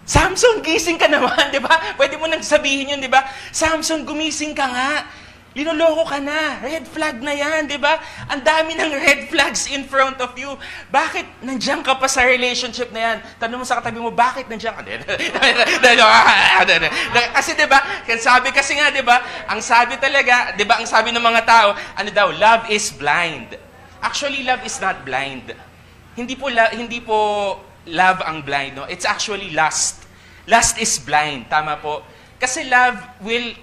Samson, gising ka naman, di ba? Pwede mo nang sabihin yun, di ba? Samson, gumising ka nga. Linuloko ka na. Red flag na yan, di ba? Ang dami ng red flags in front of you. Bakit nandiyan ka pa sa relationship na yan? Tanong mo sa katabi mo, bakit nandiyan ka? Kasi di ba, sabi kasi nga, di ba, ang sabi talaga, di ba, ang sabi ng mga tao, ano daw, love is blind. Actually, love is not blind. Hindi po love ang blind, no? It's actually lust. Lust is blind, tama po. Kasi love will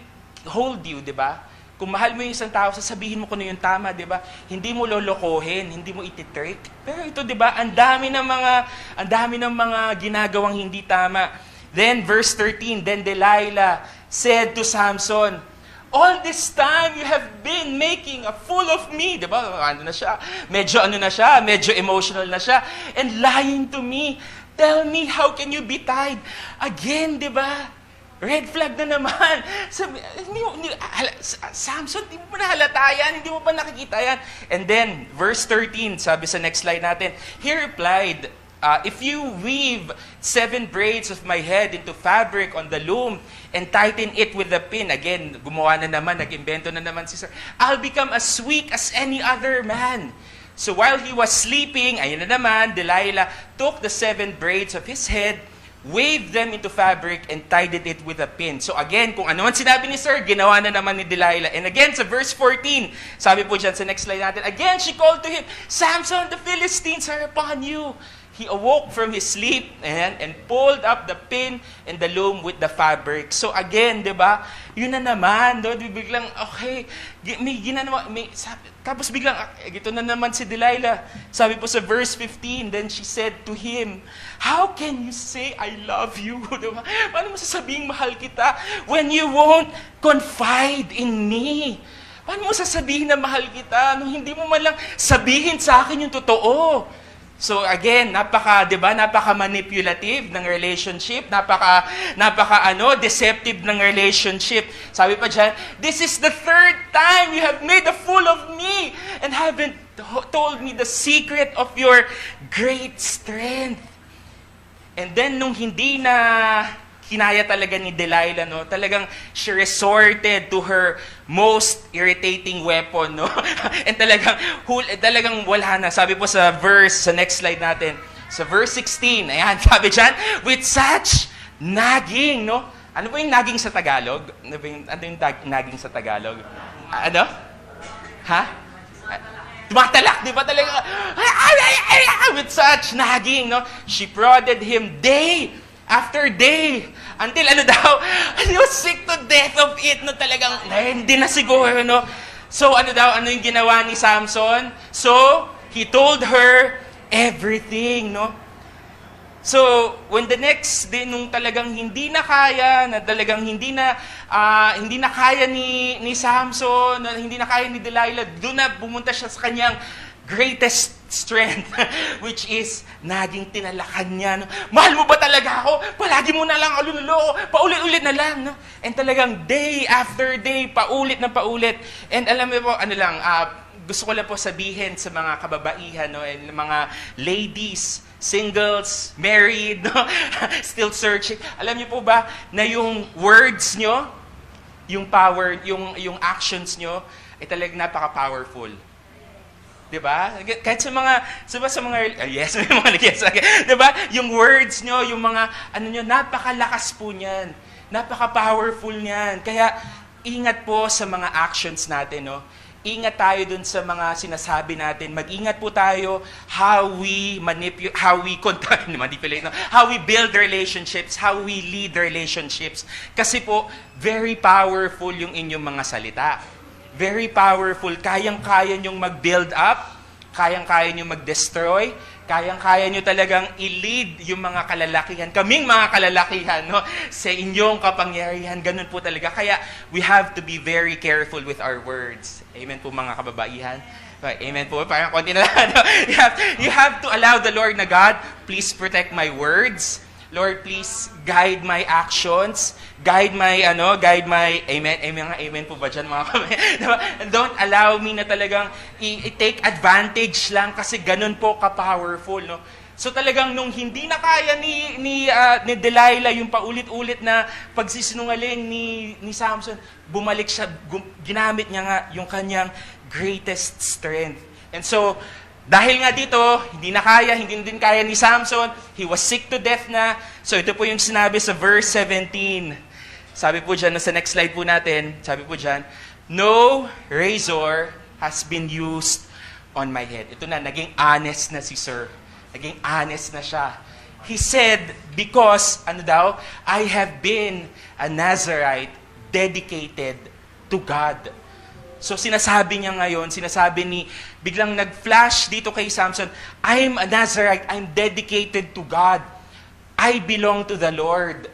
hold you, di ba? Kung mahal mo yung isang tao, sasabihin mo kung ano yung tama, di ba? Hindi mo lolokohin, hindi mo ititrick. Pero ito, di ba, ang dami ng mga ginagawang hindi tama. Then, verse 13, then Delilah said to Samson, all this time you have been making a fool of me. Di ba? Medyo emotional na siya. And lying to me. Tell me, how can you be tied? Again, di ba? Red flag na naman. Samson, hindi mo pa nahalata yan, hindi mo pa nakikita yan. And then, verse 13, sabi sa next slide natin, he replied, if you weave 7 braids of my head into fabric on the loom and tighten it with a pin, again, gumawa na naman, nag-imbento na naman si sir, I'll become as weak as any other man. So while he was sleeping, ayun na naman, Delilah took the 7 braids of his head, waved them into fabric, and tied it with a pin. So again, kung ano man sinabi ni Sir, ginawa na naman ni Delilah. And again, sa verse 14, sabi po dyan sa next slide natin, again, she called to him, Samson, the Philistines are upon you. He awoke from his sleep and pulled up the pin and the loom with the fabric. So again, di ba? Yun na naman. No? Biglang, okay, may ginanawa. Tapos biglang, ito na naman si Delilah. Sabi po sa verse 15, then she said to him, how can you say, I love you? Diba? Paano mo sasabing mahal kita when you won't confide in me? Paano mo sasabihin na mahal kita nung hindi mo man lang sabihin sa akin yung totoo? So again, napaka manipulative ng relationship, deceptive ng relationship. Sabi pa diyan, this is the 3rd time you have made a fool of me and haven't told me the secret of your great strength. And then nung hindi na kinaya talaga ni Delilah, no, talagang she resorted to her most irritating weapon, no? And talagang wala na. Sabi po sa next slide natin, sa verse 16, ayan, sabi dyan, with such nagging, no? Ano po yung nagging sa Tagalog? Ano yung nagging sa Tagalog? Ano? Ha? Tumatalak, di ba talaga? With such nagging, no? She prodded him day after day, until he was sick to death of it, no, talagang, hindi na siguro, no. So, ano yung ginawa ni Samson? So, he told her everything, no. So, when the next day, nung talagang hindi na kaya ni Samson, hindi na kaya ni Delilah, doon na bumunta siya sa kanyang greatest strength, which is naging tinalakan niya. No? Mahal mo ba talaga ako? Palagi mo na lang alulolo, paulit-ulit na lang. No? And talagang day after day, paulit na paulit. And alam mo po, gusto ko lang po sabihin sa mga kababaihan, no? And mga ladies, singles, married, no? Still searching. Alam niyo po ba na yung words nyo, yung power, yung actions nyo, ay talagang napaka-powerful. Diba? Kahit sa mga yes, may mga yes. Diba? Yung words nyo, yung mga, napakalakas po niyan. Napaka-powerful niyan. Kaya, ingat po sa mga actions natin, no? Ingat tayo dun sa mga sinasabi natin. Mag-ingat po tayo how we build relationships, how we lead relationships. Kasi po, very powerful yung inyong mga salita. Very powerful. Kayang-kaya nyong mag-build up, kayang-kaya nyong mag-destroy, kayang-kaya nyo talagang i-lead yung mga kalalakihan, kaming mga kalalakihan, no? Sa inyong kapangyarihan. Ganun po talaga. Kaya we have to be very careful with our words. Amen po mga kababaihan. Amen po. Parang konti na lang. No? You have to allow the Lord na, God, please protect my words. Lord, please guide my actions, guide my, amen po ba dyan mga diba? Don't allow me na talagang i-take advantage lang kasi ganun po ka-powerful, no? So talagang nung hindi na kaya ni Delilah yung paulit-ulit na pagsisinungaling ni Samson, bumalik siya, ginamit niya nga yung kanyang greatest strength. And so, dahil nga dito, hindi din kaya ni Samson, he was sick to death na. So ito po yung sinabi sa verse 17. Sabi po dyan, sa next slide po natin, sabi po dyan, no razor has been used on my head. Ito na, naging honest na si Sir. Naging honest na siya. He said, because, I have been a Nazarite dedicated to God. So sinasabi niya ngayon, biglang nag-flash dito kay Samson, I'm a Nazarite, I'm dedicated to God. I belong to the Lord.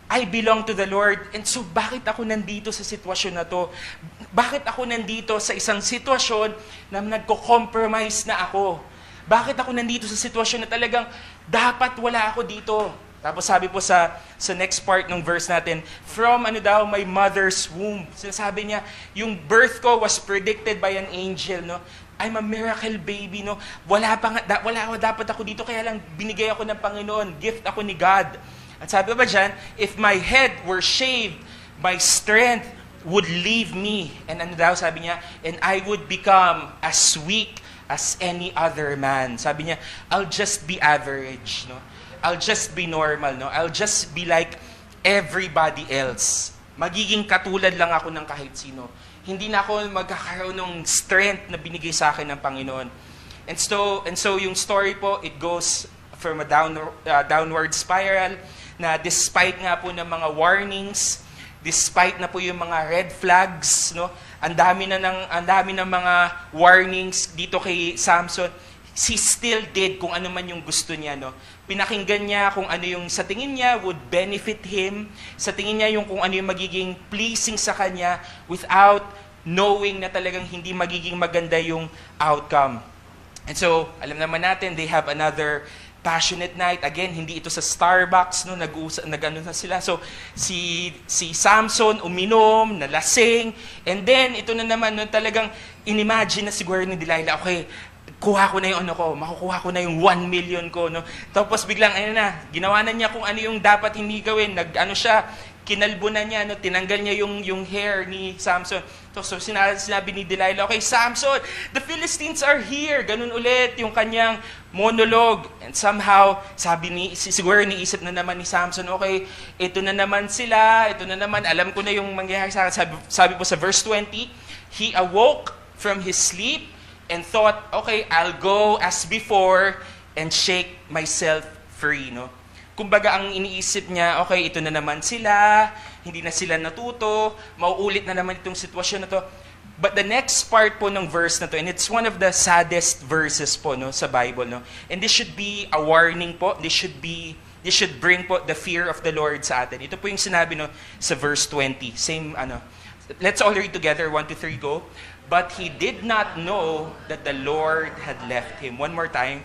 I belong to the Lord. And so bakit ako nandito sa sitwasyon na to? Bakit ako nandito sa isang sitwasyon na nagko-compromise na ako? Bakit ako nandito sa sitwasyon na talagang dapat wala ako dito? Tapos sabi po sa next part ng verse natin, from my mother's womb. Sinasabi niya, yung birth ko was predicted by an angel, no? I'm a miracle baby, no? Wala dapat ako dito, kaya lang binigay ako ng Panginoon, gift ako ni God. At sabi ba dyan, if my head were shaved, my strength would leave me. And sabi niya, and I would become as weak as any other man. Sabi niya, I'll just be average, no? I'll just be normal, no? I'll just be like everybody else. Magiging katulad lang ako ng kahit sino. Hindi na ako magkakaroon ng strength na binigay sa akin ng Panginoon. And so yung story po, it goes from a downward spiral na despite nga po ng mga warnings, despite na po yung mga red flags, no? Ang dami ng mga warnings dito kay Samson, he still did kung ano man yung gusto niya, no? Pinakinggan niya kung ano yung sa tingin niya would benefit him, sa tingin niya yung kung ano yung magiging pleasing sa kanya without knowing na talagang hindi magiging maganda yung outcome. And so, alam naman natin, they have another passionate night. Again, hindi ito sa Starbucks, no, nag-ano na sila. So, si Samson uminom, nalasing, and then, ito na naman, no, talagang inimagine na siguro ni Delilah, okay, kuha ko na yung ano ko, makukuha ko na yung 1 million ko, no. Tapos biglang, ayun na, ginawa na niya kung ano yung dapat hindi gawin, nag-ano siya, kinalbo na niya, no, tinanggal niya yung hair ni Samson. So sinabi ni Delilah, okay, Samson, the Philistines are here. Ganun ulit yung kanyang monologue. And somehow, siguro niisip na naman ni Samson, okay, ito na naman sila, ito na naman, alam ko na yung mangyayari sa akin. Sabi po sa verse 20, he awoke from his sleep and thought, okay, I'll go as before and shake myself free, no? Kumbaga, ang iniisip niya, okay, ito na naman sila, hindi na sila natuto, mauulit na naman itong sitwasyon na to. But the next part po ng verse na to, and it's one of the saddest verses po, no, sa Bible, no? And this should be a warning po, this should bring po the fear of the Lord sa atin. Ito po yung sinabi, no, sa verse 20. Same, let's all read together, 1, 2, 3, go. But he did not know that the Lord had left him. One more time.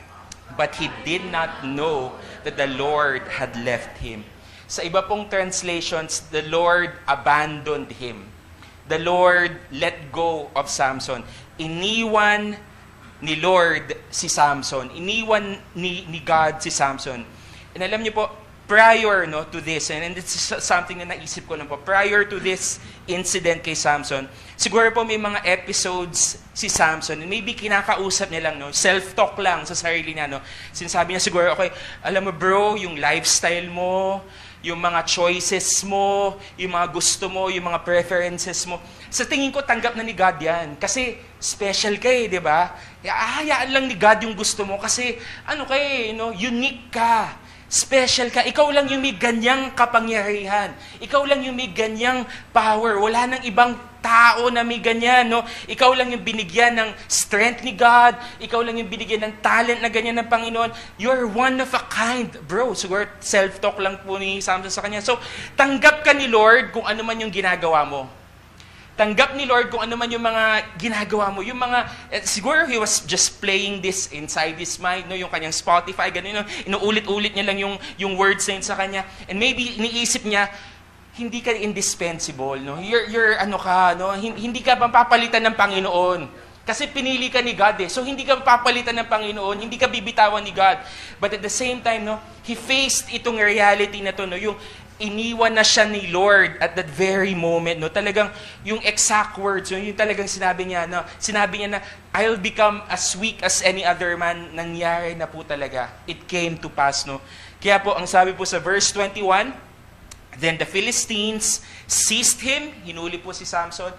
But he did not know that the Lord had left him. Sa iba pong translations, the Lord abandoned him. The Lord let go of Samson. Iniwan ni Lord si Samson. Iniwan ni God si Samson. And alam niyo po, prior, no, to this, and this is something na naisip ko lang po, prior to this incident kay Samson, siguro po may mga episodes si Samson, and maybe kinakausap niya lang, no, self-talk lang sa sarili niya, no. Sinasabi niya siguro, okay, alam mo bro, yung lifestyle mo, yung mga choices mo, yung mga gusto mo, yung mga preferences mo, sa tingin ko tanggap na ni God yan. Kasi special ka eh, di ba? Hayaan lang ni God yung gusto mo kasi ano ka eh, no, unique ka. Special ka. Ikaw lang yung may ganyang kapangyarihan. Ikaw lang yung may ganyang power. Wala nang ibang tao na may ganyan, no? Ikaw lang yung binigyan ng strength ni God. Ikaw lang yung binigyan ng talent na ganyan ng Panginoon. You're one of a kind. Bro, siguro self-talk lang po ni Samson sa kanya. So, tanggap ka ni Lord kung ano man yung ginagawa mo. Tanggap ni Lord kung ano man yung mga ginagawa mo. Yung mga, siguro he was just playing this inside his mind, no? Yung kanyang Spotify, ganun, no? Inuulit-ulit niya lang yung words na yun sa kanya. And maybe iniisip niya, hindi ka indispensable, no? You're ano ka, no? Hindi ka papalitan ng Panginoon. Kasi pinili ka ni God eh. So hindi ka papalitan ng Panginoon, hindi ka bibitawan ni God. But at the same time, no, he faced itong reality na to, no? Yung iniwan na siya ni Lord at that very moment, no? Talagang yung exact words, yung talagang sinabi niya na I'll become as weak as any other man. Nangyari na po talaga. It came to pass, no? Kaya po ang sabi po sa verse 21, then the Philistines seized him, hinuli po si Samson,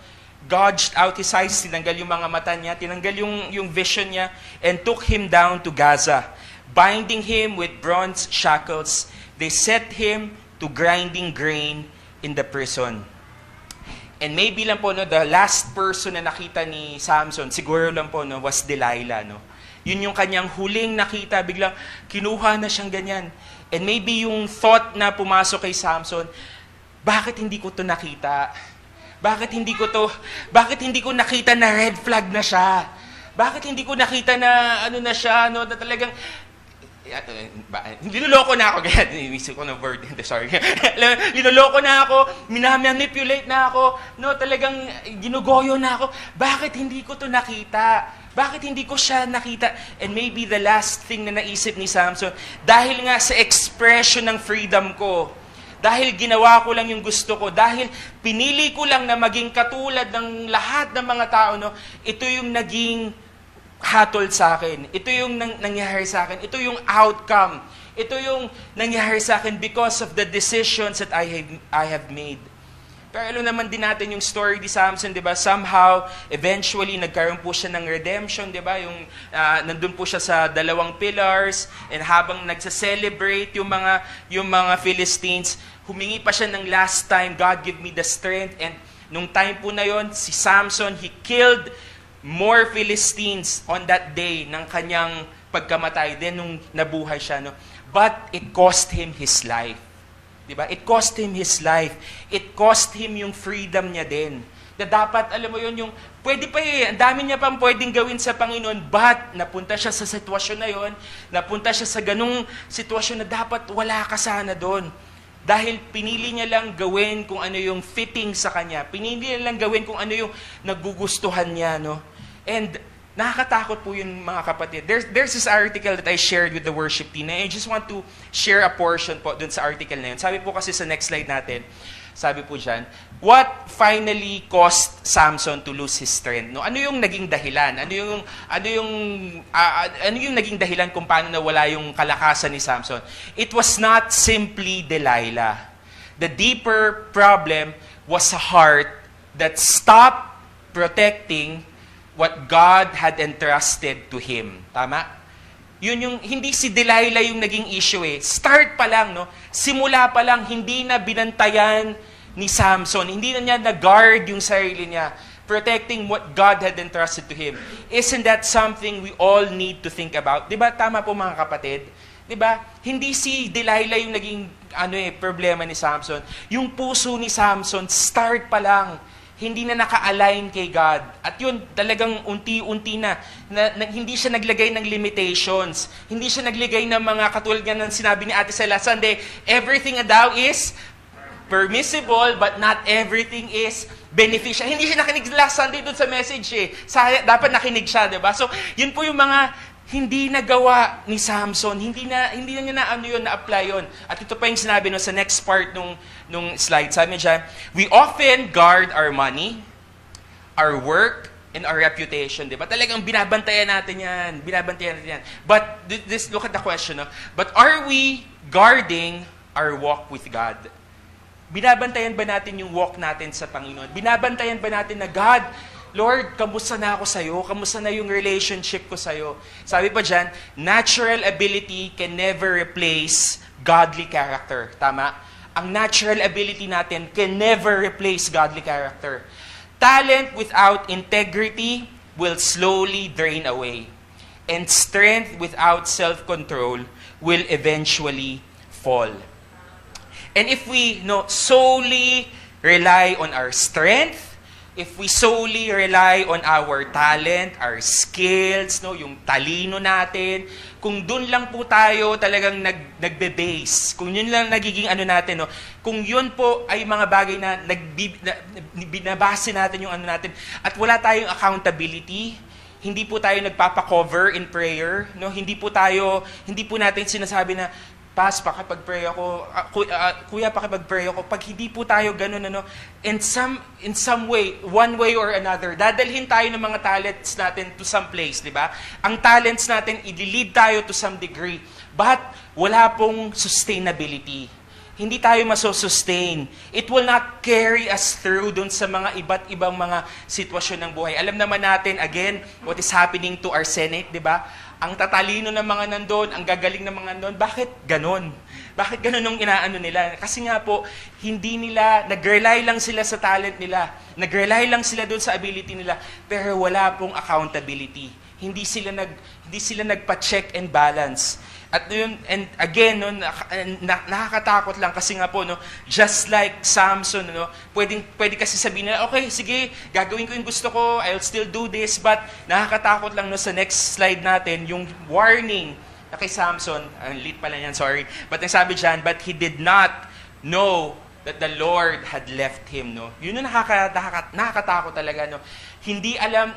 gouged out his eyes, tinanggal yung mga mata niya, tinanggal yung vision niya, and took him down to Gaza. Binding him with bronze shackles, they set him to grinding grain in the prison. And maybe lang po, no, the last person na nakita ni Samson, siguro lang po, no, was Delilah, no. Yun yung kanyang huling nakita, biglang kinuha na siyang ganyan. And maybe yung thought na pumasok kay Samson, bakit hindi ko to nakita? Bakit hindi ko nakita na red flag na siya? Bakit hindi ko nakita na ano na siya, no, na talagang niloloko na ako, ganyan, inisip ko ng word, sorry. Niloloko na ako, minamanipulate na ako, no, talagang ginugoyo na ako. Bakit hindi ko to nakita? Bakit hindi ko siya nakita? And maybe the last thing na naisip ni Samson, dahil nga sa expression ng freedom ko, dahil ginawa ko lang yung gusto ko, dahil pinili ko lang na maging katulad ng lahat ng mga tao, no, ito yung naging hatol sa akin. Ito yung nangyari sa akin. Ito yung outcome. Ito yung nangyari sa akin because of the decisions that I have made. Pero alam naman din natin yung story ni Samson, di ba? Somehow, eventually, nagkaroon po siya ng redemption, di ba? Yung, nandun po siya sa 2 pillars, and habang nagsa-celebrate yung mga Philistines, humingi pa siya ng last time, God give me the strength. And nung time po na yon, si Samson, he killed more Philistines on that day ng kanyang pagkamatay din nung nabuhay siya. No? But it cost him his life. Diba? It cost him his life. It cost him yung freedom niya din. Na dapat, alam mo yun, yung pwede pa ang dami niya pang pwedeng gawin sa Panginoon, but napunta siya sa sitwasyon na yon, napunta siya sa ganung sitwasyon na dapat wala ka sana doon. Dahil pinili niya lang gawin kung ano yung fitting sa kanya. Pinili niya lang gawin kung ano yung nagugustuhan niya, no? And nakakatakot po yun, mga kapatid. There's this article that I shared with the worship team, and I just want to share a portion po dun sa article na yun. Sabi po kasi sa next slide natin, sabi po dyan, what finally caused Samson to lose his strength? No? Ano yung naging dahilan? Ano yung naging dahilan kung paano nawala yung kalakasan ni Samson? It was not simply Delilah. The deeper problem was a heart that stopped protecting what God had entrusted to him. Tama? Yun yung, hindi si Delilah yung naging issue eh. Start pa lang, no? Simula pa lang, hindi na binantayan ni Samson. Hindi na niya na-guard yung sarili niya. Protecting what God had entrusted to him. Isn't that something we all need to think about? Diba? Tama po, mga kapatid? Diba? Hindi si Delilah yung naging problema ni Samson. Yung puso ni Samson, start pa lang, hindi na naka-align kay God. At yun, talagang unti-unti na hindi siya naglagay ng limitations. Hindi siya naglagay ng mga katulad nga ng sinabi ni Ate Sela Sunday, everything daw is permissible, but not everything is beneficial. Hindi siya nakinig last Sunday doon sa message eh. Dapat nakinig siya, diba? So, yun po yung mga hindi nagawa ni Samson, hindi na niya na-apply yun. At ito pa yung sinabi sa next part nung slide. Sabi niya, we often guard our money, our work, and our reputation. Diba? Talagang binabantayan natin yan. But, look at the question. No? But are we guarding our walk with God? Binabantayan ba natin yung walk natin sa Panginoon? Binabantayan ba natin na, God, Lord, kamusta na ako sa'yo? Kamusta na yung relationship ko sa'yo? Sabi pa dyan, natural ability can never replace godly character. Tama? Ang natural ability natin can never replace godly character. Talent without integrity will slowly drain away. And strength without self-control will eventually fall. And if we solely rely on our strength, if we solely rely on our talent, our skills, yung talino natin, kung dun lang po tayo talagang nagbe-base, kung yun lang nagiging natin, kung yun po ay mga bagay na binabase natin yung natin, at wala tayong accountability, hindi po tayo nagpapa-cover in prayer, hindi po natin sinasabi na, Pas, pakipag-pray ako. Kuya, pakipag-pray ako. Pag hindi po tayo ganun, in some way, one way or another, dadalhin tayo ng mga talents natin to some place, di ba? Ang talents natin, i-lead tayo to some degree. But, wala pong sustainability. Hindi tayo maso-sustain. It will not carry us through dun sa mga iba't ibang mga sitwasyon ng buhay. Alam naman natin, again, what is happening to our Senate, di ba? Ang tatalino ng mga nandun, ang gagaling ng mga nandun, bakit ganon? Bakit ganon yung inaano nila? Kasi nga po, nag-rely lang sila sa talent nila. Nag-rely lang sila dun sa ability nila, pero wala pong accountability. Hindi sila nagpa-check and balance. At yun, and again, nakakatakot lang kasi nga po, just like Samson, pwede kasi sabihin nila, okay, sige, gagawin ko yung gusto ko, I'll still do this, but nakakatakot lang sa next slide natin, yung warning na kay Samson, ang lead pala niyan, sorry, but ang sabi dyan, but he did not know that the Lord had left him, Yun yung nakakatakot talaga, Hindi alam,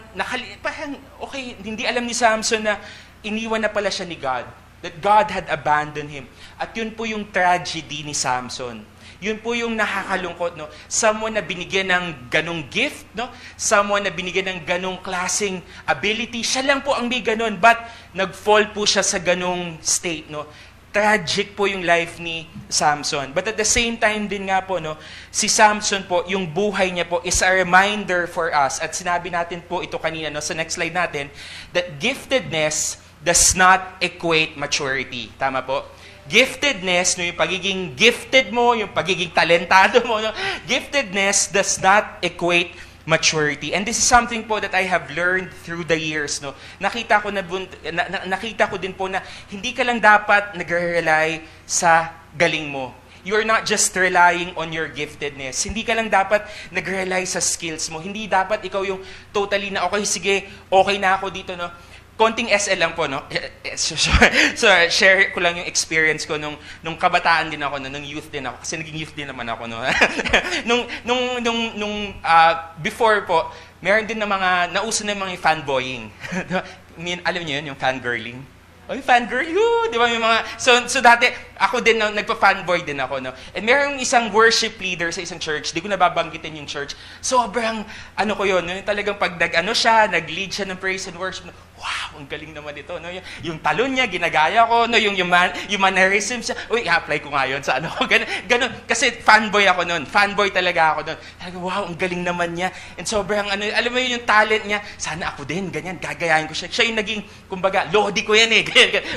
hindi alam ni Samson na iniwan na pala siya ni God. That God had abandoned him. At yun po yung tragedy ni Samson. Yun po yung nakakalungkot, no? Someone na binigyan ng ganong gift, no? Someone na binigyan ng ganong klaseng ability, siya lang po ang may ganon, but nag-fall po siya sa ganong state, no? Tragic po yung life ni Samson. But at the same time din nga po, no, si Samson po, yung buhay niya po is a reminder for us. At sinabi natin po ito kanina, no, sa next slide natin, that giftedness does not equate maturity. Tama po? Giftedness, no, yung pagiging gifted mo, yung pagiging talentado mo, no, giftedness does not equate maturity. And this is something po that I have learned through the years, no. Nakita ko din po na hindi ka lang dapat nagre-rely sa galing mo. You're not just relying on your giftedness. Hindi ka lang dapat nagre-rely sa skills mo. Hindi dapat ikaw yung totally na okay, sige, okay na ako dito, no. Konting SL lang po, no? So, share ko lang yung experience ko nung kabataan din ako, nung youth din ako. Kasi naging youth din naman ako, no? Before po, meron din na mga, nauso na mga fanboying. Alam niyo yun, yung fangirling? Oy, fangirl, di ba? May mga, so dati, ako din, no, nagpa-fanboy din ako, no? And merong isang worship leader sa isang church, di ko nababanggitin yung church, sobrang, ko yun, talagang pag nag-lead siya ng praise and worship, no? Wow, ang galing naman ito, no? Yung talon niya, ginagaya ko, no? Yung mannerism siya, i-apply ko nga yun sa ko, ganun. Kasi fanboy ako nun, fanboy talaga ako nun. Wow, ang galing naman niya. And sobrang, alam mo yun, yung talent niya, sana ako din, ganyan, gagayahin ko siya. Siya yung naging, kumbaga, lodi ko yan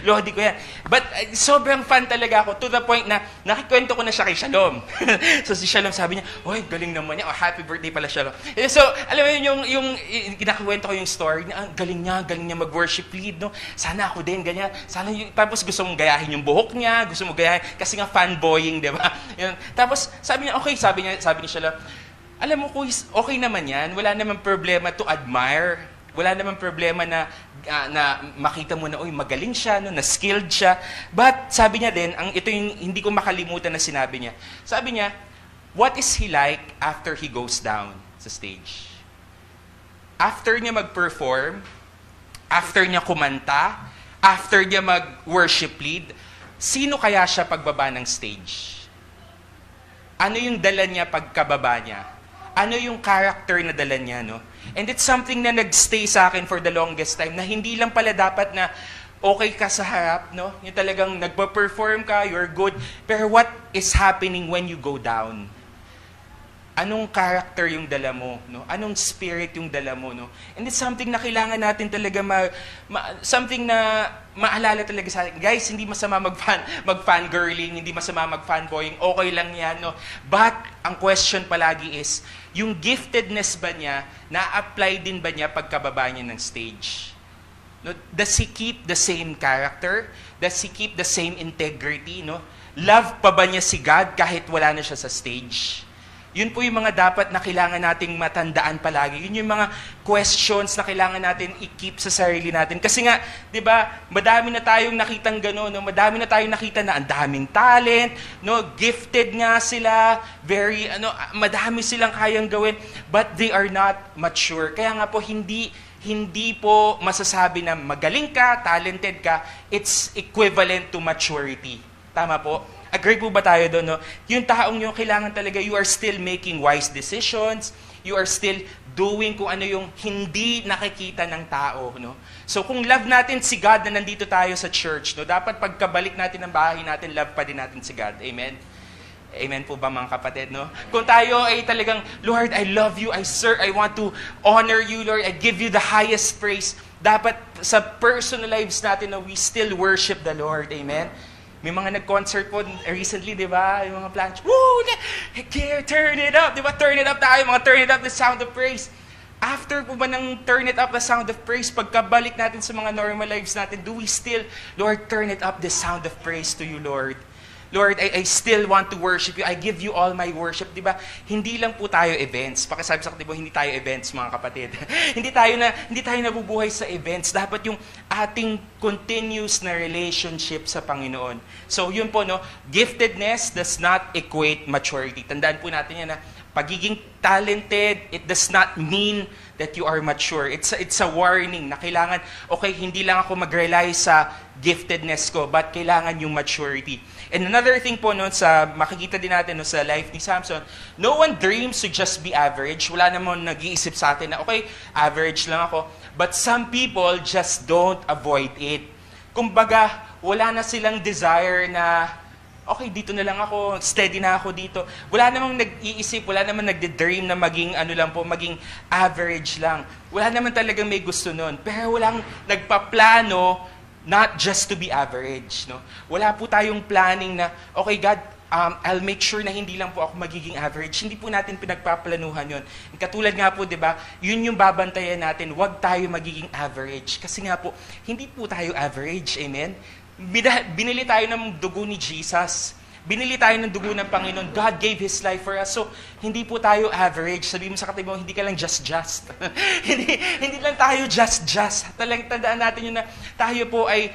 lodi ko yan. But sobrang fan talaga ako to the point na nakikwento ko na siya kay Shalom. So si Shalom sabi niya, galing naman niya. Happy birthday pala, Shalom. So, alam mo yun, yung kinakwento ko yung story, galing niya mag-worship lead, no? Sana ako din, ganyan. Sana tapos gusto mong gayahin yung buhok niya, gusto mong gayahin, kasi nga fanboying, di ba? Yun. Tapos, sabi niya, okay, sabi ni Shalom, alam mo, Kuis, okay naman yan. Wala naman problema to admire. Wala naman problema na makita mo na, magaling siya, no, na skilled siya. But sabi niya din, ito yung hindi ko makalimutan na sinabi niya. Sabi niya, what is he like after he goes down sa stage? After niya mag-perform, after niya kumanta, after niya mag-worship lead, sino kaya siya pagbaba ng stage? Ano yung dala niya pagkababa niya? Ano yung character na dala niya, no? And it's something na nagstay sa akin for the longest time, na hindi lang pala dapat na okay ka sa harap, no? Yung talagang nagpa-perform ka, you're good. Pero what is happening when you go down? Anong character yung dala mo, no? Anong spirit yung dala mo, no? And it's something na kailangan natin talaga something na maalala talaga sa atin. Guys, hindi masama mag-fangirling, hindi masama mag-fanboying, okay lang yan, no? But ang question palagi is, yung giftedness ba niya, na-apply din ba niya pagkababa niya ng stage? No? Does he keep the same character? Does he keep the same integrity, no? Love pa ba niya si God kahit wala na siya sa stage? Yun po yung mga dapat na kailangan nating matandaan palagi. Yun yung mga questions na kailangan natin i-keep sa sarili natin. Kasi nga, di ba, madami na tayong nakitang gano'n, no? Madami na tayong nakita na ang daming talent, no? Gifted nga sila, madami silang kayang gawin, but they are not mature. Kaya nga po, hindi po masasabi na magaling ka, talented ka, it's equivalent to maturity. Tama po? Agree po ba tayo doon, no? Yung taong yung kailangan talaga, you are still making wise decisions, you are still doing kung ano yung hindi nakikita ng tao, no? So kung love natin si God na nandito tayo sa church, no, dapat pagkabalik natin ng bahay natin, love pa din natin si God. Amen? Amen po ba mga kapatid, no? Kung tayo ay talagang, Lord, I love you, I want to honor you, Lord, I give you the highest praise. Dapat sa personal lives natin, no, we still worship the Lord. Amen? May mga nag-concert po recently, di ba? Yung mga plans, woo! Turn it up! Di ba? Turn it up tayo, mga turn it up, the sound of praise. After po ba ng turn it up, the sound of praise, pagkabalik natin sa mga normal lives natin, do we still, Lord, turn it up, the sound of praise to you, Lord? Lord, I still want to worship you. I give you all my worship, di ba? Hindi lang po tayo events. Pakisabi sa katibo, hindi tayo events, mga kapatid. hindi tayo nabubuhay sa events. Dapat yung ating continuous na relationship sa Panginoon. So, yun po, no? Giftedness does not equate maturity. Tandaan po natin yan, na pagiging talented, it does not mean that you are mature. It's a warning na kailangan, okay, hindi lang ako mag-rely sa giftedness ko, but kailangan yung maturity. And another thing po, no, sa makikita din natin no, sa life ni Samson, no one dreams to just be average. Wala namang nag-iisip sa atin na, okay, average lang ako. But some people just don't avoid it. Kumbaga, wala na silang desire na, okay, dito na lang ako, steady na ako dito. Wala namang nag-iisip, wala namang nagde-dream na maging, maging average lang. Wala naman talagang may gusto nun. Pero walang nagpaplano not just to be average, no? Wala po tayong planning na, okay, God, I'll make sure na hindi lang po ako magiging average. Hindi po natin pinagpaplanuhan yun. Katulad nga po, di ba, yun yung babantayan natin, wag tayo magiging average. Kasi nga po, hindi po tayo average, amen? Binili tayo ng dugo ni Jesus. Binili tayo ng dugo ng Panginoon. God gave His life for us. So, hindi po tayo average. Sabi mo sa katabi mo, hindi ka lang just. hindi lang tayo just. Talagang tandaan natin yun na tayo po ay,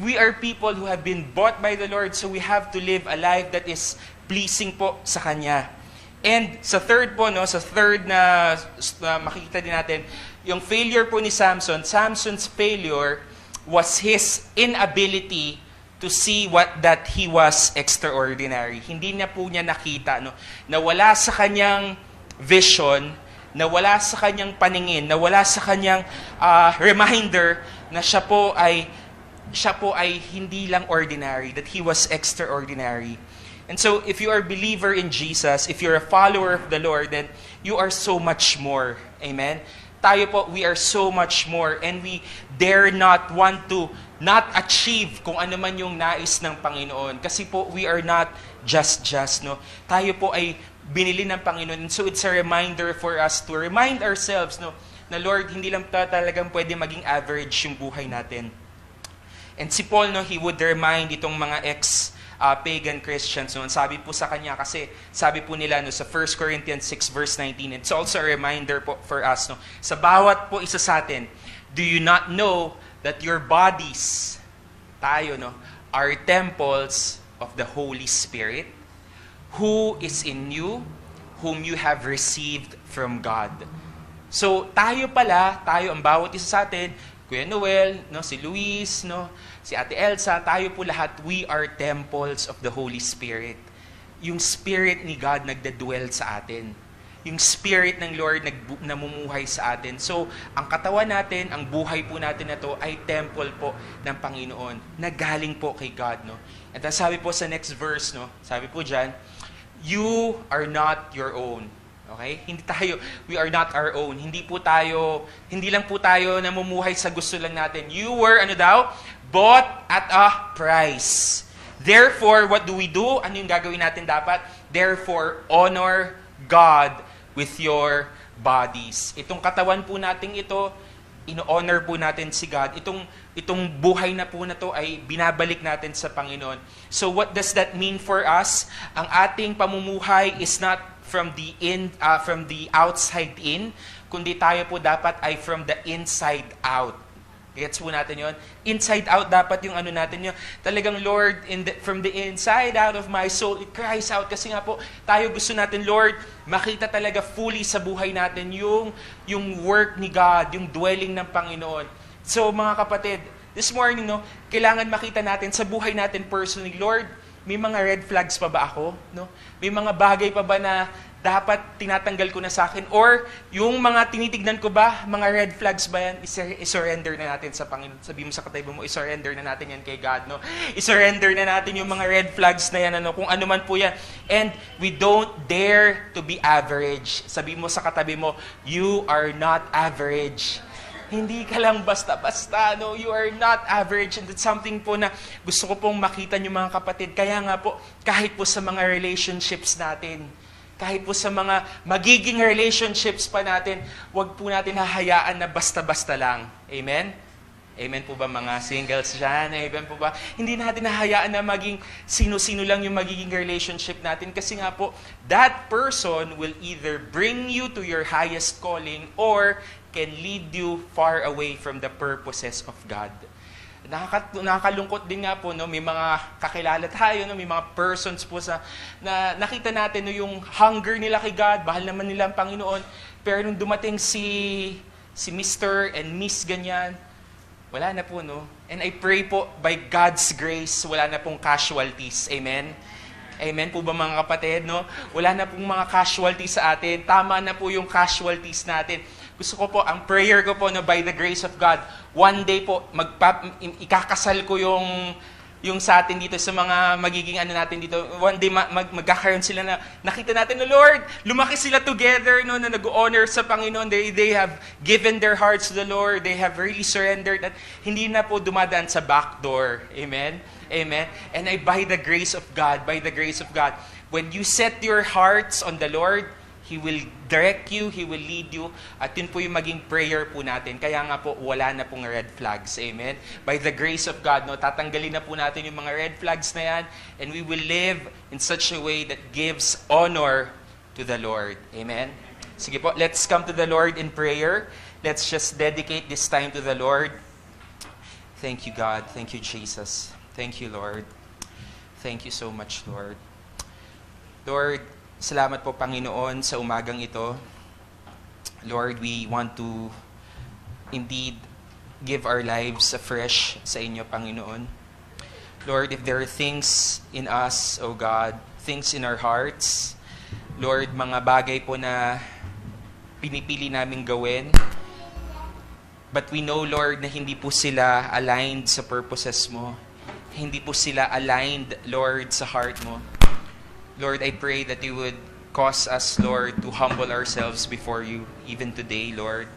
we are people who have been bought by the Lord, so we have to live a life that is pleasing po sa Kanya. And sa third po, no, na makikita din natin, yung failure po ni Samson, Samson's failure was his inability to see that he was extraordinary. Hindi na po niya nakita, no, na wala sa kanyang vision, na wala sa kanyang paningin, na wala sa kanyang reminder na siya po ay hindi lang ordinary, that he was extraordinary. And so, if you are a believer in Jesus, if you're a follower of the Lord, then you are so much more. Amen? Tayo po, we are so much more, and we dare not want to not achieve kung ano man yung nais ng Panginoon. Kasi po, we are not just, no? Tayo po ay binili ng Panginoon. And so, it's a reminder for us to remind ourselves, no, na Lord, hindi lang talagang pwede maging average yung buhay natin. And si Paul, no, he would remind itong mga pagan Christians, no, sabi po sa kanya, kasi sabi po nila, no, sa 1 Corinthians 6 verse 19, it's also a reminder po for us, no, sa bawat po isa sa atin, do you not know that your bodies, tayo, no, are temples of the Holy Spirit, who is in you, whom you have received from God. So, tayo, ang bawat isa sa atin, Kuya Noel, no, si Luis, no, si Ate Elsa, tayo po lahat, we are temples of the Holy Spirit. Yung Spirit ni God nagdadwell sa atin. Yung Spirit ng Lord namumuhay sa atin. So, ang katawan natin, ang buhay po natin na to ay temple po ng Panginoon na galing po kay God, no? At sabi po sa next verse, no, sabi po dyan, you are not your own. Okay? We are not our own. Hindi lang po tayo namumuhay sa gusto lang natin. You were, bought at a price. Therefore, what do we do? Ano yung gagawin natin dapat? Therefore, honor God with your bodies. Itong katawan po natin ito, ino-honor po natin si God. Itong buhay na po na to ay binabalik natin sa Panginoon. So what does that mean for us? Ang ating pamumuhay is not from the outside in, kundi tayo po dapat ay from the inside out. Gets po natin yon? Inside out dapat yung natin yun. Talagang Lord, from the inside out of my soul, it cries out. Kasi nga po, tayo gusto natin, Lord, makita talaga fully sa buhay natin yung work ni God, yung dwelling ng Panginoon. So mga kapatid, this morning, no, kailangan makita natin sa buhay natin personally, Lord, may mga red flags pa ba ako? No? May mga bagay pa ba na dapat tinatanggal ko na sa akin? Or yung mga tinitignan ko ba, mga red flags ba yan, isurrender na natin sa Panginoon. Sabi mo sa katabi mo, isurrender na natin yan kay God. No? Isurrender na natin yung mga red flags na yan, kung ano man po yan. And we don't dare to be average. Sabi mo sa katabi mo, you are not average. Hindi ka lang basta-basta, no? You are not average. And that's something po na gusto ko pong makita niyo mga kapatid. Kaya nga po, kahit po sa mga relationships natin, kahit po sa mga magiging relationships pa natin, wag po natin hahayaan na basta-basta lang. Amen? Amen po ba mga singles dyan? Amen po ba? Hindi natin hahayaan na maging sino-sino lang yung magiging relationship natin. Kasi nga po, that person will either bring you to your highest calling or can lead you far away from the purposes of God. Nakakalungkot din nga po, no, may mga kakilala tayo, no, may mga persons po na nakita natin, no, yung hunger nila kay God, bahal naman nila ang Panginoon, pero nung dumating si Mr. and Miss ganyan, Wala na po, no? And I pray po, by God's grace, wala na pong casualties. Amen? Amen po ba mga kapatid, no? Wala na pong mga casualties sa atin. Tama na po yung casualties natin. Gusto ko po, ang prayer ko po, no, by the grace of God, one day po, ikakasal ko yung sa atin dito, sa mga magiging ano natin dito. One day, magkakaroon sila na, nakita natin, no, Lord, lumaki sila together, no, na nag-honor sa Panginoon. They have given their hearts to the Lord. They have really surrendered. At hindi na po dumadaan sa back door. Amen? Amen? And by the grace of God, when you set your hearts on the Lord, He will direct you, He will lead you, at yun po yung maging prayer po natin. Kaya nga po, wala na pong red flags. Amen? By the grace of God, no, tatanggalin na po natin yung mga red flags na yan, and we will live in such a way that gives honor to the Lord. Amen? Sige po, let's come to the Lord in prayer. Let's just dedicate this time to the Lord. Thank you, God. Thank you, Jesus. Thank you, Lord. Thank you so much, Lord. Lord, salamat po, Panginoon, sa umagang ito. Lord, we want to indeed give our lives afresh sa inyo, Panginoon. Lord, if there are things in us, O God, things in our hearts, Lord, mga bagay po na pinipili namin gawin, but we know, Lord, na hindi po sila aligned sa purposes mo. Hindi po sila aligned, Lord, sa heart mo. Lord, I pray that you would cause us, Lord, to humble ourselves before you, even today, Lord.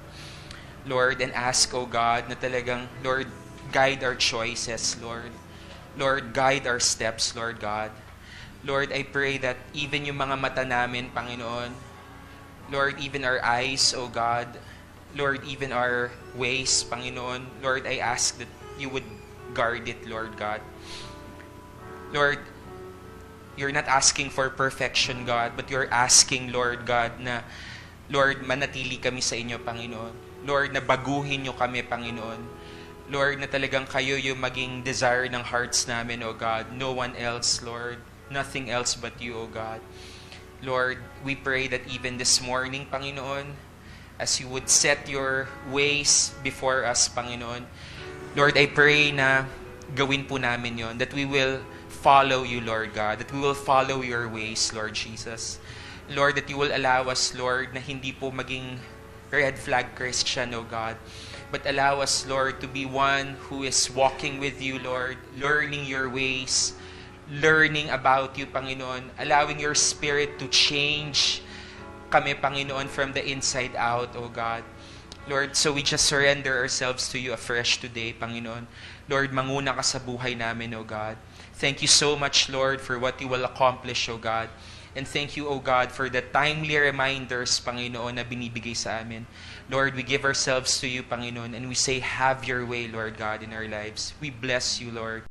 Lord, and ask, O God, na talagang, Lord, guide our choices, Lord. Lord, guide our steps, Lord God. Lord, I pray that even yung mga mata namin, Panginoon, Lord, even our eyes, O God, Lord, even our ways, Panginoon, Lord, I ask that you would guard it, Lord God. Lord, you're not asking for perfection, God, but you're asking, Lord God, na, Lord, manatili kami sa inyo, Panginoon. Lord, na baguhin nyo kami, Panginoon. Lord, na talagang kayo yung maging desire ng hearts namin, O God. No one else, Lord. Nothing else but you, O God. Lord, we pray that even this morning, Panginoon, as you would set your ways before us, Panginoon, Lord, I pray na gawin po namin yon, that we will follow you, Lord God, that we will follow your ways, Lord Jesus. Lord, that you will allow us, Lord, na hindi po maging red flag Christian, O God, but allow us, Lord, to be one who is walking with you, Lord, learning your ways, learning about you, Panginoon, allowing your Spirit to change kami, Panginoon, from the inside out, O God. Lord, so we just surrender ourselves to you afresh today, Panginoon. Lord, manguna ka sa buhay namin, O God. Thank you so much, Lord, for what you will accomplish, O God. And thank you, O God, for the timely reminders, Panginoon, na binibigay sa amin. Lord, we give ourselves to you, Panginoon, and we say, have your way, Lord God, in our lives. We bless you, Lord.